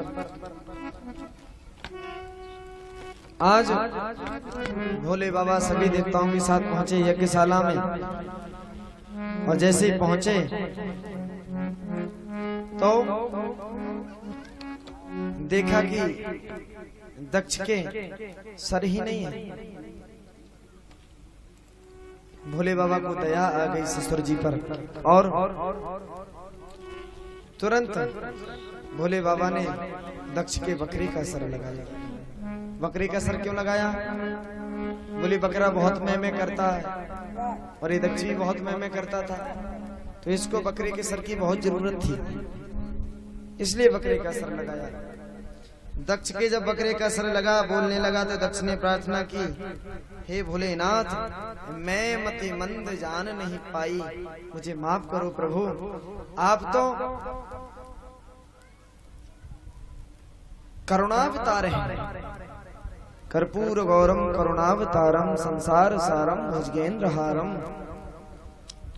आज भोले बाबा सभी देवताओं के साथ पहुंचे यज्ञशाला में, और जैसे ही पहुंचे तो देखा कि दक्ष के सर ही नहीं है। भोले बाबा को दया आ गई ससुर जी पर, और तुरंत भोले बाबा ने दक्ष के बकरी का सर लगाया। बकरी का सर क्यों लगाया? बोले बकरा बहुत मैं करता है और ये दक्ष भी बहुत मैं करता था, तो इसको बकरे के सर की बहुत जरूरत थी, इसलिए बकरे का सर लगाया। दक्ष के जब बकरे का सर लगा, बोलने लगा, तो दक्ष ने प्रार्थना की, हे भोलेनाथ, मैं मति मंद जान नहीं पाई, मुझे माफ करो प्रभु। आप तो करुणावतार हैं, कर्पूर गौरम करुणावतारम संसार सारम भुजगेंद्र हारम।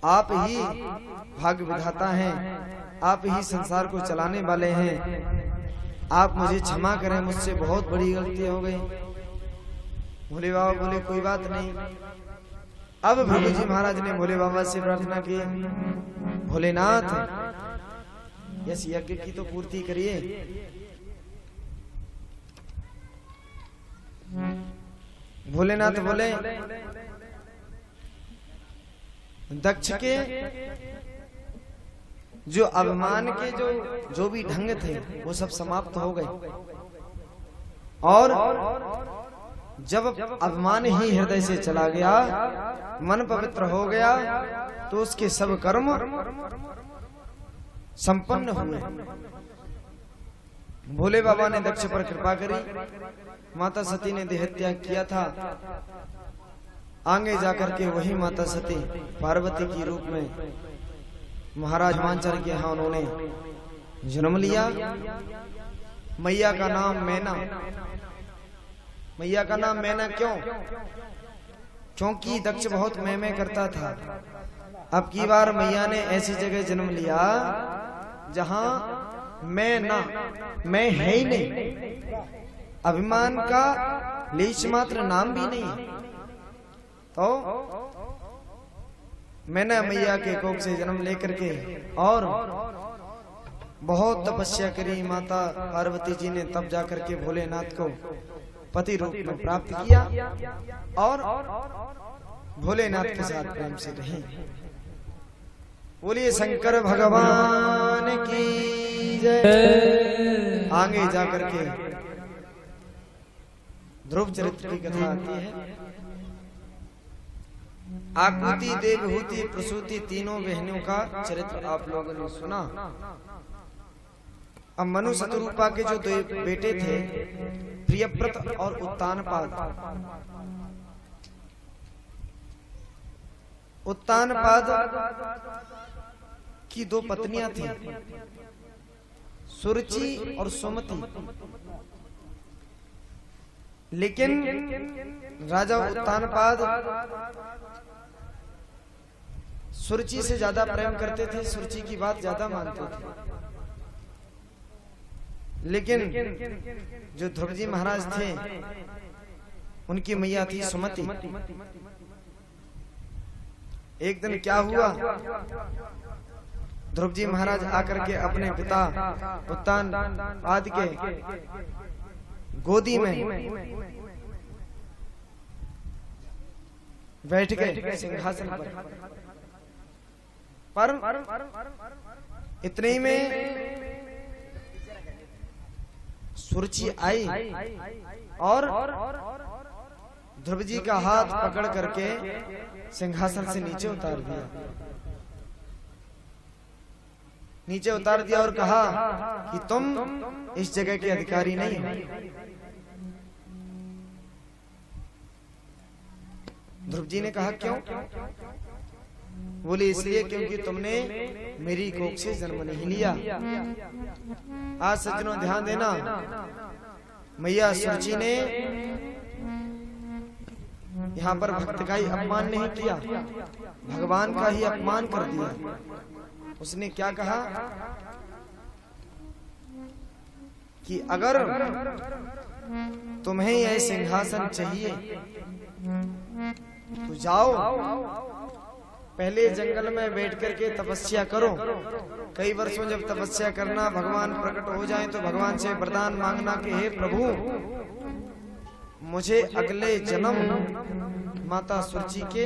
आप ही भाग्य विधाता हैं, आप ही संसार को चलाने वाले हैं। आप मुझे क्षमा करें, मुझसे बहुत बड़ी गलती हो गई। भोले बाबा बोले कोई बात नहीं। अब प्रभु जी महाराज ने भोले बाबा से प्रार्थना की, भोलेनाथ, इस यज्ञ की तो पूर्ति करिए। भोलेनाथ बोले, दक्ष के जो अभिमान के जो भी ढंग थे वो सब समाप्त हो गए, और जब अभिमान ही हृदय से चला गया, मन पवित्र हो गया, तो उसके सब कर्म संपन्न हुए। भोले बाबा ने दक्ष पर कृपा करी। माता सती ने देह त्याग किया था, आगे जाकर के वही माता सती पार्वती की रूप में महाराज हिमांचल के यहाँ उन्होंने जन्म लिया। मैया का नाम मैना। मैया का नाम मैना क्यों? क्योंकि दक्ष बहुत मैं करता था। अब की बार मैया ने ऐसी जगह जन्म लिया जहां मैं है ही नहीं, अभिमान का लेश मात्र नाम भी नहीं। तो मैंने मैया के कोख से जन्म लेकर के और बहुत तपस्या करी। माता पार्वती जी ने तब जाकर के भोलेनाथ को पति रूप में प्राप्त किया और भोलेनाथ के साथ प्रेम से रही। बोलिए शंकर भगवान की जय। आगे जाकर के ध्रुव चरित्र की कथा आती है। आकृति, देवहूति, प्रसूति तीनों बहनों का चरित्र आप लोगों ने सुना। अब मनु शतरूपा के जो दो बेटे थे, प्रियव्रत और उत्तानपाद। उत्तानपाद की दो पत्नियां थी, सुरुचि और सुमति। लेकिन राजा उत्तानपाद सुरुचि से ज्यादा प्रेम करते थे, सुरुचि की बात ज्यादा मानते थे। लेकिन जो ध्रुवजी महाराज थे, उनकी मैया थी सुमति। एक दिन क्या हुआ, ध्रुव जी महाराज आकर के अपने पिता उत्तान आदि के गोदी में बैठ गए सिंहासन पर इतने ही में सुरुचि आई और ध्रुव जी का हाथ पकड़ करके सिंहासन से नीचे उतार दिया, नीचे उतार दिया और कहा कि तुम इस जगह के अधिकारी नहीं हो। ध्रुव जी ने कहा क्यों? बोले इसलिए क्योंकि तुमने मेरी कोख से जन्म नहीं लिया। आज सज्जनों ध्यान देना, मैया सुरुचि ने यहाँ पर भक्त का ही अपमान नहीं किया, भगवान का ही अपमान कर दिया। उसने क्या कहा कि अगर तुम्हें यह सिंहासन चाहिए तो जाओ, पहले जंगल में बैठ करके तपस्या करो। कई वर्षों जब तपस्या करना, भगवान प्रकट हो जाए तो भगवान से वरदान मांगना कि हे प्रभु, मुझे अगले जन्म माता सुरुचि के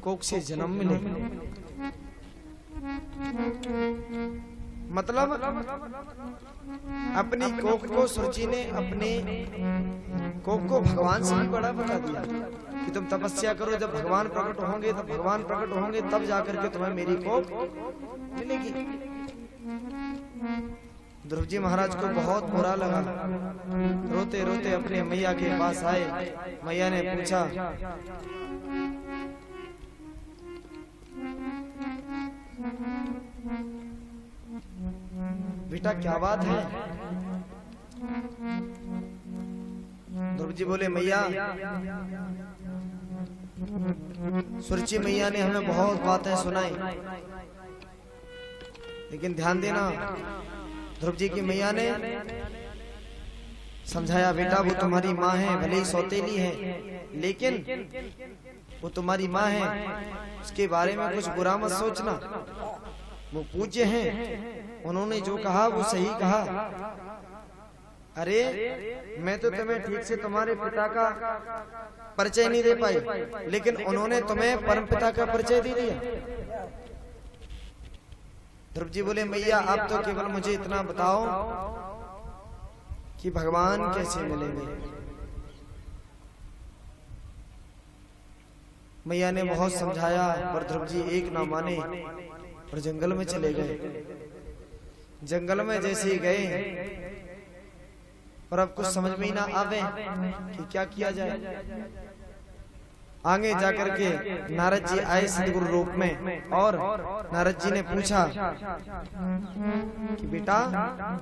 कोख से जन्म मिले। मतलब अपनी कोख को सुरुचि ने अपने कोख को भगवान से भी बड़ा बता दिया कि तुम तपस्या करो, जब भगवान प्रकट होंगे तब भगवान प्रकट होंगे तब जाकर के तुम्हें मेरी कोख मिलेगी। ध्रुव जी महाराज को बहुत बुरा लगा, रोते रोते अपने मैया के पास आए। मैया ने पूछा, बेटा क्या बात है? ध्रुव जी बोले, मैया सुरुचि मैया ने हमें बहुत बातें सुनाई, लेकिन ध्यान देना, ध्रुव जी की मैया ने समझाया, बेटा वो तुम्हारी माँ है, भले ही सौतेली है, लेकिन वो तुम्हारी माँ है, उसके बारे में कुछ बुरा मत सोचना। वो पूज्य हैं, उन्होंने जो कहा वो सही कहा। अरे मैं तो तुम्हें ठीक से तुम्हारे पिता का परिचय नहीं दे पाई, लेकिन उन्होंने तुम्हें परम पिता का परिचय दे दिया। ध्रुव जी बोले, मैया आप तो केवल मुझे इतना बताओ कि भगवान कैसे मिलेंगे। मैया ने बहुत समझाया पर ध्रुव जी एक ना माने और जंगल में चले गए। जंगल में जैसे ही गए पर अब कुछ समझ में ही ना आवे कि क्या किया जाए। आगे जाकर के नारद जी आए सदगुरु रूप में, और नारद जी ने पूछा कि बेटा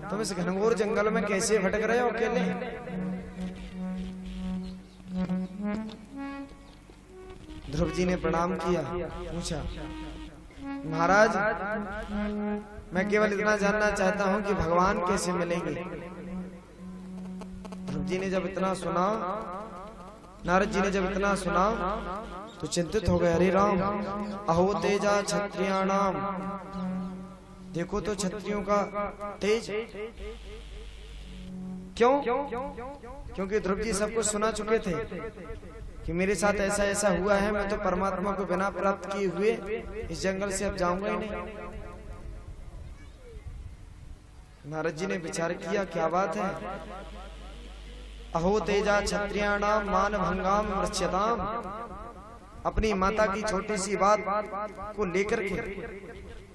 तुम इस घनघोर जंगल में कैसे भटक रहे हो अकेले? ध्रुव जी ने प्रणाम किया, पूछा, महाराज मैं केवल इतना जानना चाहता हूँ कि भगवान कैसे मिलेंगे। ध्रुव जी ने जब इतना सुना, नारद जी ने जब इतना सुना तो चिंतित हो गए। अरे राम, अहो तेजा क्षत्रियाणाम, देखो तो क्षत्रियों का तेज। क्यों? क्योंकि ध्रुव जी सब कुछ सुना चुके थे कि मेरे साथ ऐसा ऐसा हुआ है, मैं तो परमात्मा को बिना प्राप्त किए हुए इस जंगल से अब जाऊंगा ही नहीं। नारद जी ने विचार किया, क्या बात है? अहो तेजा क्षत्रियाणाम मान भंगाम मृच्छताम, अपनी माता की छोटी सी बात को लेकर के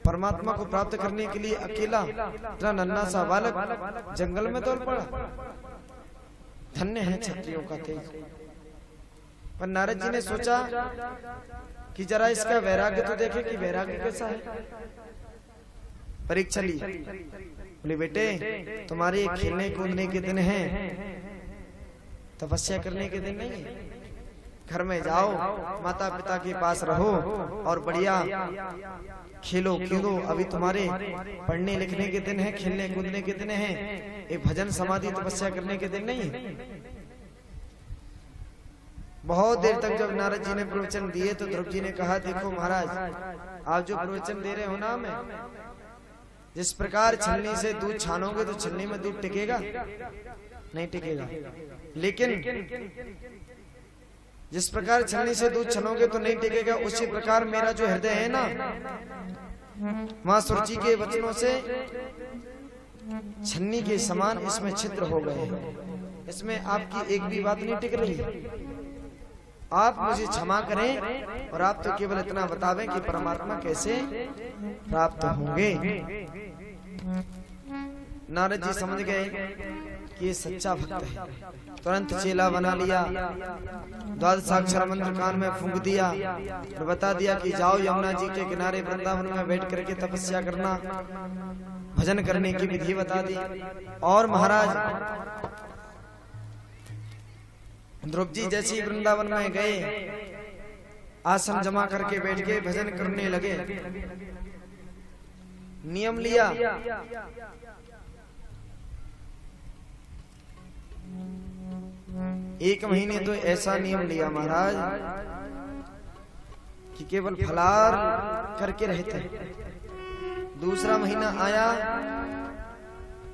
परमात्मा को प्राप्त करने के लिए अकेला इतना नन्हा सा बालक जंगल में दौड़ पड़ा। धन्य है क्षत्रियों का तेज। पर नारद जी ने सोचा कि जरा इसका वैराग्य तो देखे कि वैराग्य कैसा है। परीक्षा ली, बोले बेटे तुम्हारे खेलने कूदने के दिन हैं, तपस्या करने के दिन नहीं है। घर में जाओ, माता पिता के पास रहो और बढ़िया खेलो कूदो। अभी तुम्हारे पढ़ने लिखने के दिन है, खेलने कूदने के दिन है, एक भजन समाधि तपस्या करने के दिन नहीं है। बहुत देर तक जब नारद जी ने प्रवचन दिए तो ध्रुव जी ने कहा, देखो महाराज, आप जो प्रवचन दे रहे हो ना, मैं जिस प्रकार छलनी से दूध छानोगे तो छलनी में दूध टिकेगा नहीं टिकेगा, लेकिन जिस प्रकार छलनी से दूध छनोगे तो नहीं टिकेगा, उसी प्रकार मेरा जो हृदय है ना, मां सुरची के वचनों से छन्नी के समान इसमें छिद्र हो गए हैं। इसमें आपकी एक भी बात नहीं टिक रही। आप मुझे क्षमा करें और आप तो केवल इतना बतावें कि परमात्मा कैसे प्राप्त होंगे। नारद जी समझ गए कि ये सच्चा भक्त है, तुरंत चेला बना लिया, द्वादशाक्षर मंत्र कान में फूंक दिया और बता दिया कि जाओ यमुना जी के किनारे वृंदावन में बैठ करके तपस्या करना, भजन करने की विधि बता दी। और महाराज ध्रुव जी जैसे ही वृंदावन में गए, आसन जमा करके बैठ गए, भजन करने लगे। नियम लिया, एक महीने तो ऐसा नियम लिया महाराज कि केवल फलाहार करके रहते। दूसरा महीना आया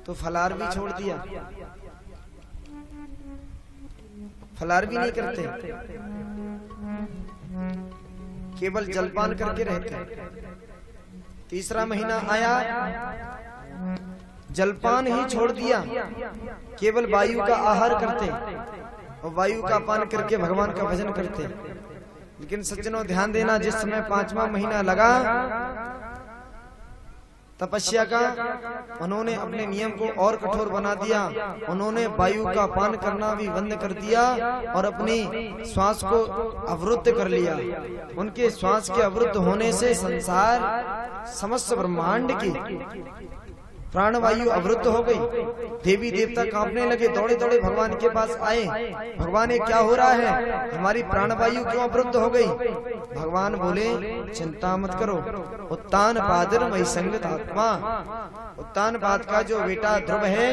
तो फलाहार भी छोड़ दिया, फलाहार भी नहीं करते, केवल जलपान करके रहते। तीसरा महीना आया, जलपान ही छोड़ दिया, केवल वायु का आहार करते और वायु का पान करके भगवान का भजन करते। लेकिन सज्जनों ध्यान देना, जिस समय 5वां महीना लगा तपस्या का, उन्होंने अपने नियम को और कठोर बना दिया। उन्होंने वायु का पान करना भी बंद कर दिया और अपनी श्वास को अवरुद्ध कर लिया। उनके श्वास के अवरुद्ध होने से संसार, समस्त ब्रह्मांड की प्राणवायु अवरुद्ध हो गई। देवी देवता कांपने लगे, दौड़े दौड़े भगवान के पास आए। भगवान ये क्या हो रहा है, हमारी प्राणवायु क्यों अवरुद्ध हो गई? भगवान बोले, चिंता मत करो, उत्तान पादर मई संगत आत्मा। उत्तान पाद का जो बेटा ध्रुव है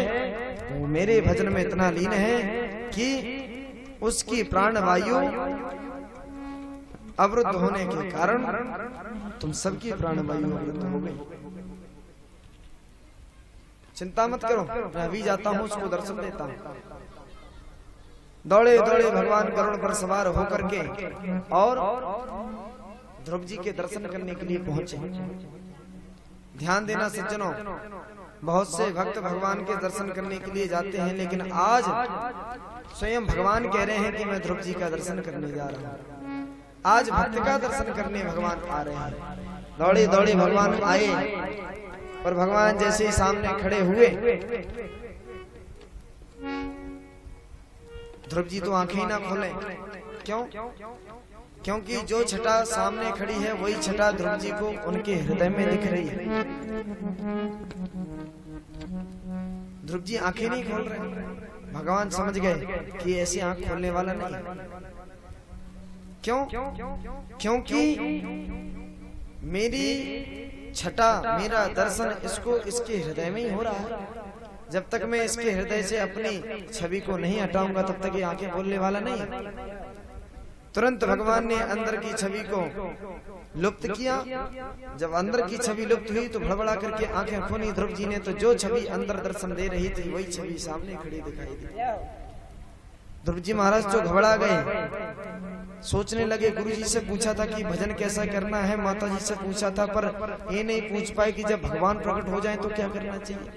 वो मेरे भजन में इतना लीन है कि उसकी प्राणवायु अवरुद्ध होने के कारण तुम सबकी प्राणवायु अवरुद्ध हो गई। चिंता मत करो, मैं अभी जाता हूँ, उसको दर्शन देता हूँ। दौड़े दौड़े भगवान गरुड़ पर सवार होकर के और ध्रुव जी के दर्शन करने के लिए पहुंचे। ध्यान देना सज्जनों, बहुत से भक्त भगवान के दर्शन करने के लिए जाते हैं, लेकिन आज स्वयं भगवान कह रहे हैं कि मैं ध्रुव जी का दर्शन करने जा रहा हूँ। आज भक्त का दर्शन करने भगवान आ रहे हैं। दौड़े दौड़े भगवान आए और भगवान जैसे ही सामने खड़े हुए, ध्रुव जी तो आंखें ही ना खोले। क्यों? क्योंकि जो छटा सामने खड़ी है वही छटा ध्रुव जी को उनके हृदय में दिख रही है। ध्रुव जी आंखें नहीं खोल रहे। भगवान समझ गए कि ऐसी आंख खोलने वाला नहीं। क्यों? क्योंकि मेरी छटा, मेरा दर्शन इसको इसके हृदय में ही हो रहा है। जब तक मैं इसके हृदय से अपनी छवि को नहीं हटाऊंगा तब तक ये आंखें खोलने वाला नहीं। तुरंत भगवान ने अंदर की छवि को लुप्त किया। जब अंदर की छवि लुप्त हुई तो भड़बड़ा करके आंखें खोली ध्रुव जी ने, तो जो छवि अंदर दर्शन दे रही थी वही छवि सामने खड़ी दिखाई दी। ध्रुव जी महाराज तो घबरा गए, सोचने लगे। गुरु जी से पूछा था कि भजन कैसा करना है, माता जी से पूछा था, पर ये नहीं पूछ पाए कि जब भगवान प्रकट हो जाए तो क्या करना चाहिए।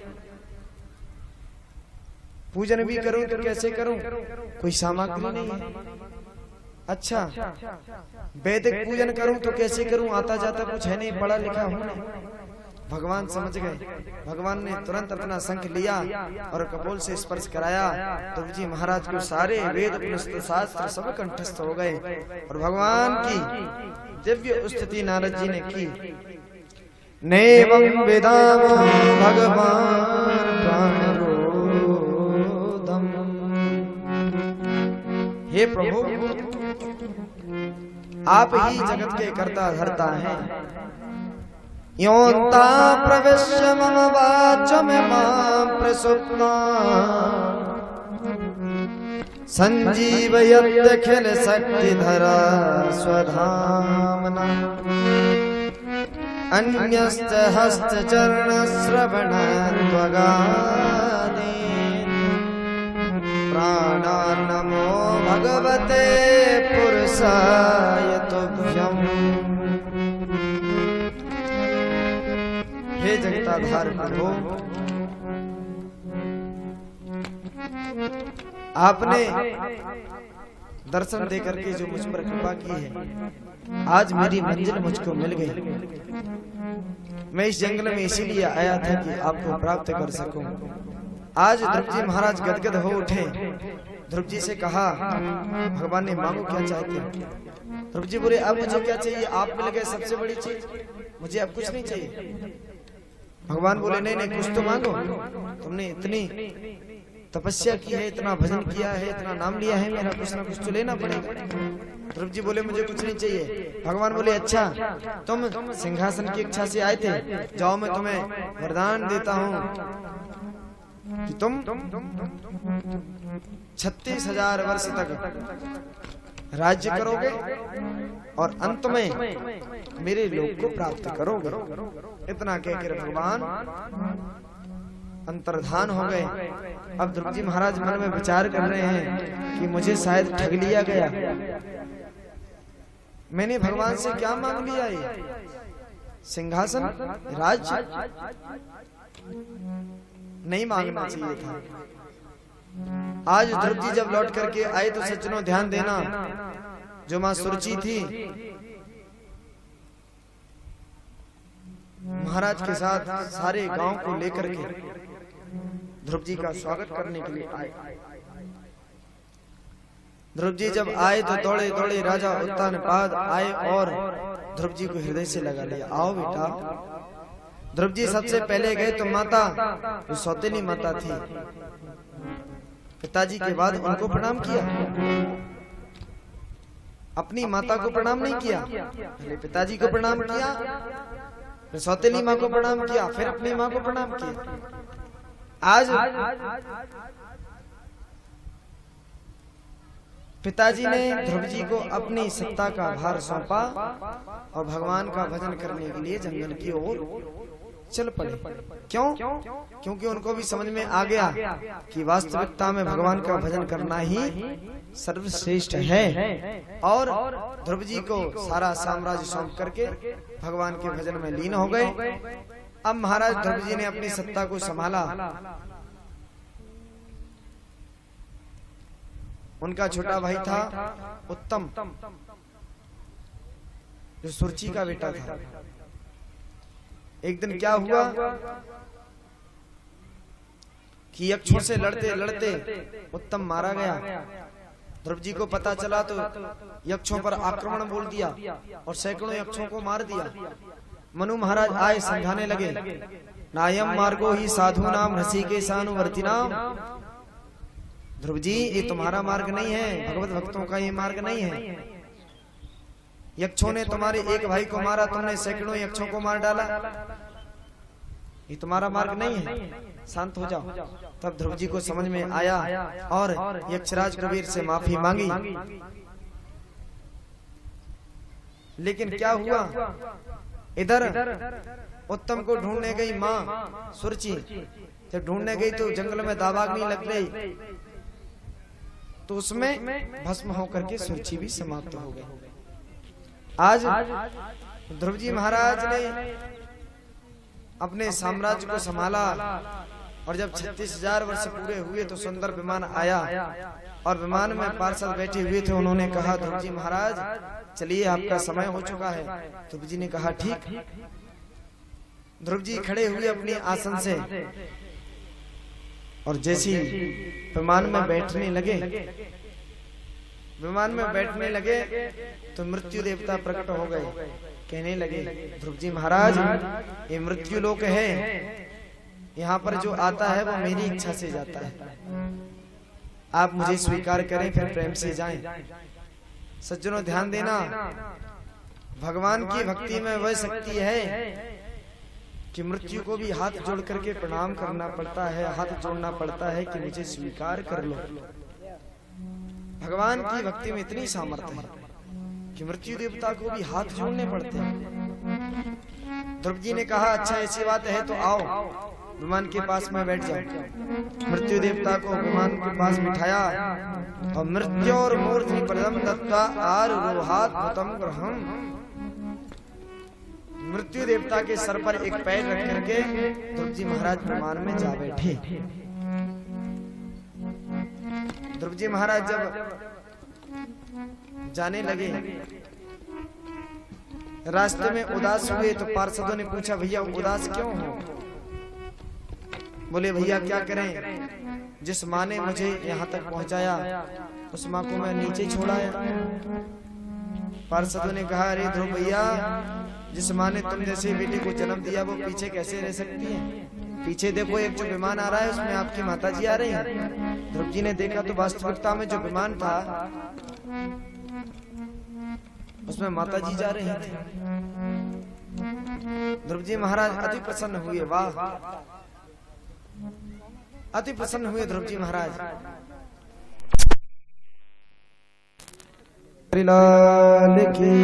पूजन भी करूं तो कैसे करूं, कोई सामग्री नहीं है। अच्छा, वैदिक पूजन करूं तो कैसे करूं, आता जाता कुछ है नहीं, पढ़ा लिखा हूं नहीं। भगवान समझ गए। भगवान ने तुरंत अपना शंख लिया और कपोल से स्पर्श कराया। ध्रुव जी महाराज को सारे वेद पुस्तक शास्त्र सब कंठस्थ हो गए और भगवान की दिव्य स्तुति नारद जी ने की। नैवं वेदाम भगवान प्राणरोधम। हे प्रभु, आप ही जगत के कर्ता धर्ता हैं। योऽन्ता प्रविश्य मम वाचमिमां प्रसुप्तां संजीवयत्यखिल शक्तिधरा स्वधामना अन्यश्च हस्तचरणश्रवणत्वगादि प्राणान्नमो भगवते पुरुषाय तुभ्यम्। हे जगताधार प्रभु, आपने दर्शन देकर के जो मुझ पर कृपा की है, आज मेरी मंजिल मुझको मिल गई। मैं इस जंगल में इसीलिए आया था कि आपको प्राप्त कर सकूं। आज ध्रुव जी महाराज गदगद हो उठे। ध्रुव जी से कहा, भगवान ने मांगो क्या चाहते हो? ध्रुव जी बोले, अब मुझे क्या चाहिए? आप मिल गए सबसे बड़ी चीज, मुझे अब कुछ नहीं चाहिए। भगवान बोले, नहीं नहीं, कुछ तो मांगो। तुमने इतनी तपस्या की है, इतना भजन किया है, इतना नाम लिया है मेरा, कुछ ना कुछ तो लेना पड़ेगा। ध्रुव जी बोले, मुझे कुछ नहीं चाहिए। भगवान बोले, अच्छा तुम सिंहासन की इच्छा से आए थे, जाओ मैं तुम्हें वरदान देता हूँ कि तुम 36,000 वर्ष तक राज्य करोगे और अंत में मेरे लोक को प्राप्त करोगे। इतना कहकर भगवान अंतर्धान हो गए। अब ध्रुव जी महाराज मन में विचार कर रहे हैं कि मुझे शायद ठग लिया गया। मैंने भगवान से क्या मांग लिया? ये सिंहासन, राज्य नहीं मांगना चाहिए था। आज ध्रुव जी जब लौट करके आए तो सज्जनों ध्यान देना, जो मां सुरुचि थी महाराज के साथ सारे गांव को लेकर के ध्रुव जी का स्वागत करने के लिए आए। ध्रुव जी जब आए तो दौड़े दौड़े राजा उत्तानपाद आए और ध्रुव जी को हृदय से लगा लिया। आओ बेटा। ध्रुव जी सबसे पहले गए तो माता, जो सौतेली माता थी, पिताजी के बाद उनको प्रणाम किया। अपनी माता को प्रणाम नहीं किया, पहले पिताजी को प्रणाम किया, फिर सौतेली माँ को प्रणाम किया, फिर अपनी माँ को प्रणाम किया। आज पिताजी ने ध्रुव जी को अपनी सत्ता का भार सौंपा और भगवान का भजन करने के लिए जंगल की ओर चल पड़े। क्यों? क्योंकि उनको भी समझ में आ गया कि वास्तविकता में भगवान का भजन करना ही सर्वश्रेष्ठ है। और ध्रुव जी को सारा साम्राज्य सौंप करके भगवान के भजन में लीन हो गए। अब महाराज ध्रुव जी ने अपनी सत्ता को संभाला। उनका छोटा भाई था उत्तम, जो सुरुचि का बेटा था। एक दिन क्या हुआ कि यक्षों से लड़ते लड़ते उत्तम मारा गया। ध्रुव जी को पता चला तो यक्षों पर आक्रमण बोल दिया और सैकड़ों यक्षों को मार दिया। मनु महाराज आए, समझाने लगे, नायम मार्गो ही साधु नाम ऋषिकेशानुवर्ती नाम। ध्रुव जी, ये तुम्हारा मार्ग नहीं है, भगवत भक्तों का ये मार्ग नहीं है। यक्षों ने तुम्हारे एक भाई को मारा, तुमने सैकड़ों यक्षों को मार डाला, ये तुम्हारा मार्ग नहीं है, शांत हो जाओ। तब ध्रुव जी को समझ में आया और यक्षराज कबीर से माफी मांगी। लेकिन क्या हुआ, इधर उत्तम को ढूंढने गई माँ सुरुचि। जब ढूंढने गई तो जंगल में दावाग्नि लग गई, तो उसमें भस्म होकर के सुरुचि भी समाप्त हो गई। आज ध्रुव जी महाराज ने अपने साम्राज्य को संभाला और जब 36,000 वर्ष पूरे हुए तो सुंदर विमान आया और विमान में पार्षद बैठे हुए थे। उन्होंने कहा, ध्रुव जी महाराज चलिए, आपका समय हो चुका है। ध्रुव जी ने कहा, ठीक। ध्रुव जी खड़े हुए अपने आसन से और जैसी विमान में बैठने लगे तो मृत्यु देवता प्रकट हो गए। कहने लगे, ध्रुव जी महाराज, ये मृत्यु लोक है, यहाँ पर जो आता है वो मेरी इच्छा से जाता है, आप मुझे स्वीकार करें फिर प्रेम से जाएं। सज्जनों ध्यान देना, भगवान की भक्ति में वह शक्ति है कि मृत्यु को भी हाथ जोड़ करके प्रणाम करना पड़ता है, हाथ जोड़ना पड़ता है कि मुझे स्वीकार कर लो। भगवान की भक्ति में इतनी सामर्थ्य है कि मृत्यु देवता को भी हाथ जोड़ने पड़ते हैं। ध्रुव जी ने कहा अच्छा ऐसी बात है तो आओ विमान के पास में बैठ जाओ। मृत्यु देवता को विमान के पास बिठाया और मृत्यु और मूर्ति प्रदम दत्ता आरुरोहात भूतम ग्रहम। मृत्यु देवता के सर पर एक पैर रख करके ध्रुव जी महाराज विमान में जा बैठे। ध्रुव जी महाराज जब जाने लगे रास्ते में उदास हुए तो पार्षदों ने पूछा भैया उदास क्यों हो? बोले भैया क्या करें, जिस माँ ने मुझे यहाँ तक पहुँचाया उस माँ को मैं नीचे छोड़ाया। पार्षदों ने कहा अरे ध्रुव भैया जिस माँ ने तुम जैसे बेटे को जन्म दिया वो पीछे कैसे रह सकती है? पीछे देखो एक जो विमान आ रहा है उसमें आपकी माता जी आ रही है। ध्रुव जी ने देखा तो वास्तविकता में जो विमान था उसमें माता जी जा रही थी। ध्रुव जी महाराज अति प्रसन्न हुए। वाह अति प्रसन्न हुए ध्रुव जी महाराज। लाल की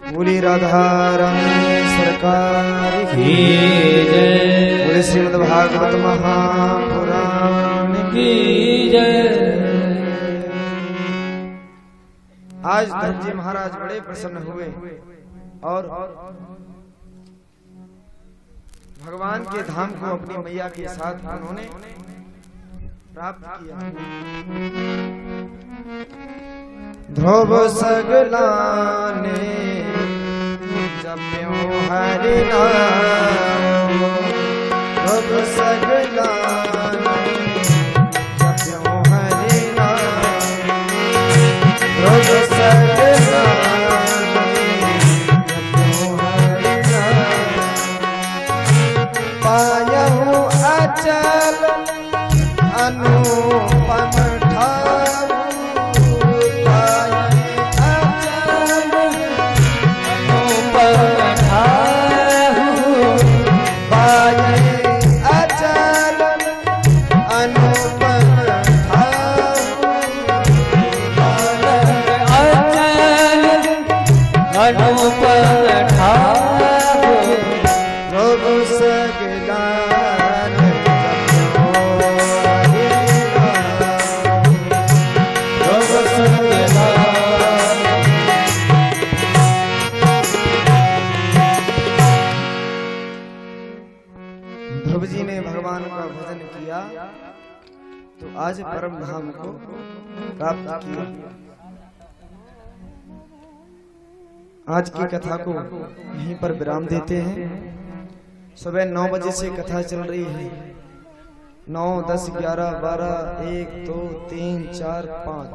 बोली राधा रानी सरकार की जय। बोले श्रीमद् भागवत महापुराण की जय। आज ध्रुव जी महाराज बड़े प्रसन्न हुए और भगवान के धाम को अपनी मैया के साथ उन्होंने प्राप्त किया। ध्रुव सगलाने जप्यो हरि नाम। ध्रुव सगलाने जप्यो हरि नाम। ध्रुव सगलाने जप्यो हरि नाम। पायहु अचल अनुपम ठाकुर। ध्रुव जी ने भगवान का भजन किया तो आज परम धाम को प्राप्त किया। आज की कथा को यहीं पर विराम देते हैं। सुबह 9 बजे से कथा चल रही है। 9, 10, 11, 12, 1, 2, 3, 4, 5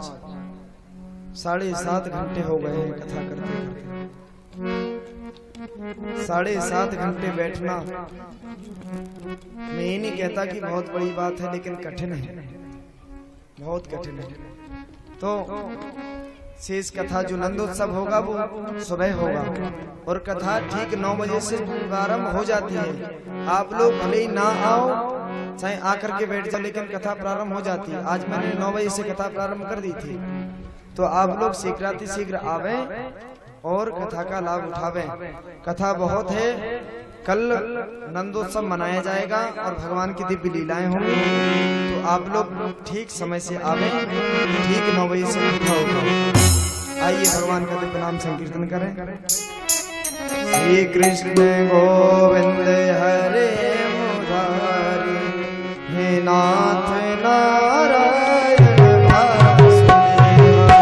7.5 घंटे हो गए हैं कथा करते करते। 7.5 घंटे बैठना मैं ये नहीं कहता कि बहुत बड़ी बात है, लेकिन कठिन है, बहुत कठिन है। तो शेष कथा जो नंदोत्सव होगा वो सुबह होगा और कथा ठीक 9 बजे से प्रारंभ हो जाती है। आप लोग भले ही ना आओ चाहे आकर के बैठ जाओ, लेकिन कथा प्रारंभ हो जाती है। आज मैंने 9 बजे से कथा प्रारंभ कर दी थी, तो आप लोग शीघ्र आवे और कथा का लाभ उठावे। कथा बहुत है। कल नंदोत्सव मनाया जाएगा और भगवान की दिव्य लीलाएं होंगी, तो आप लोग ठीक समय से आवे। ठीक 9 बजे से कथा होगा। आइए भगवान का दिव्य नाम संकीर्तन करें। श्री कृष्ण गोविंद हरे मुरारी, हे नाथ नारायण वासुदेवा।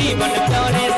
जीवन प्यारे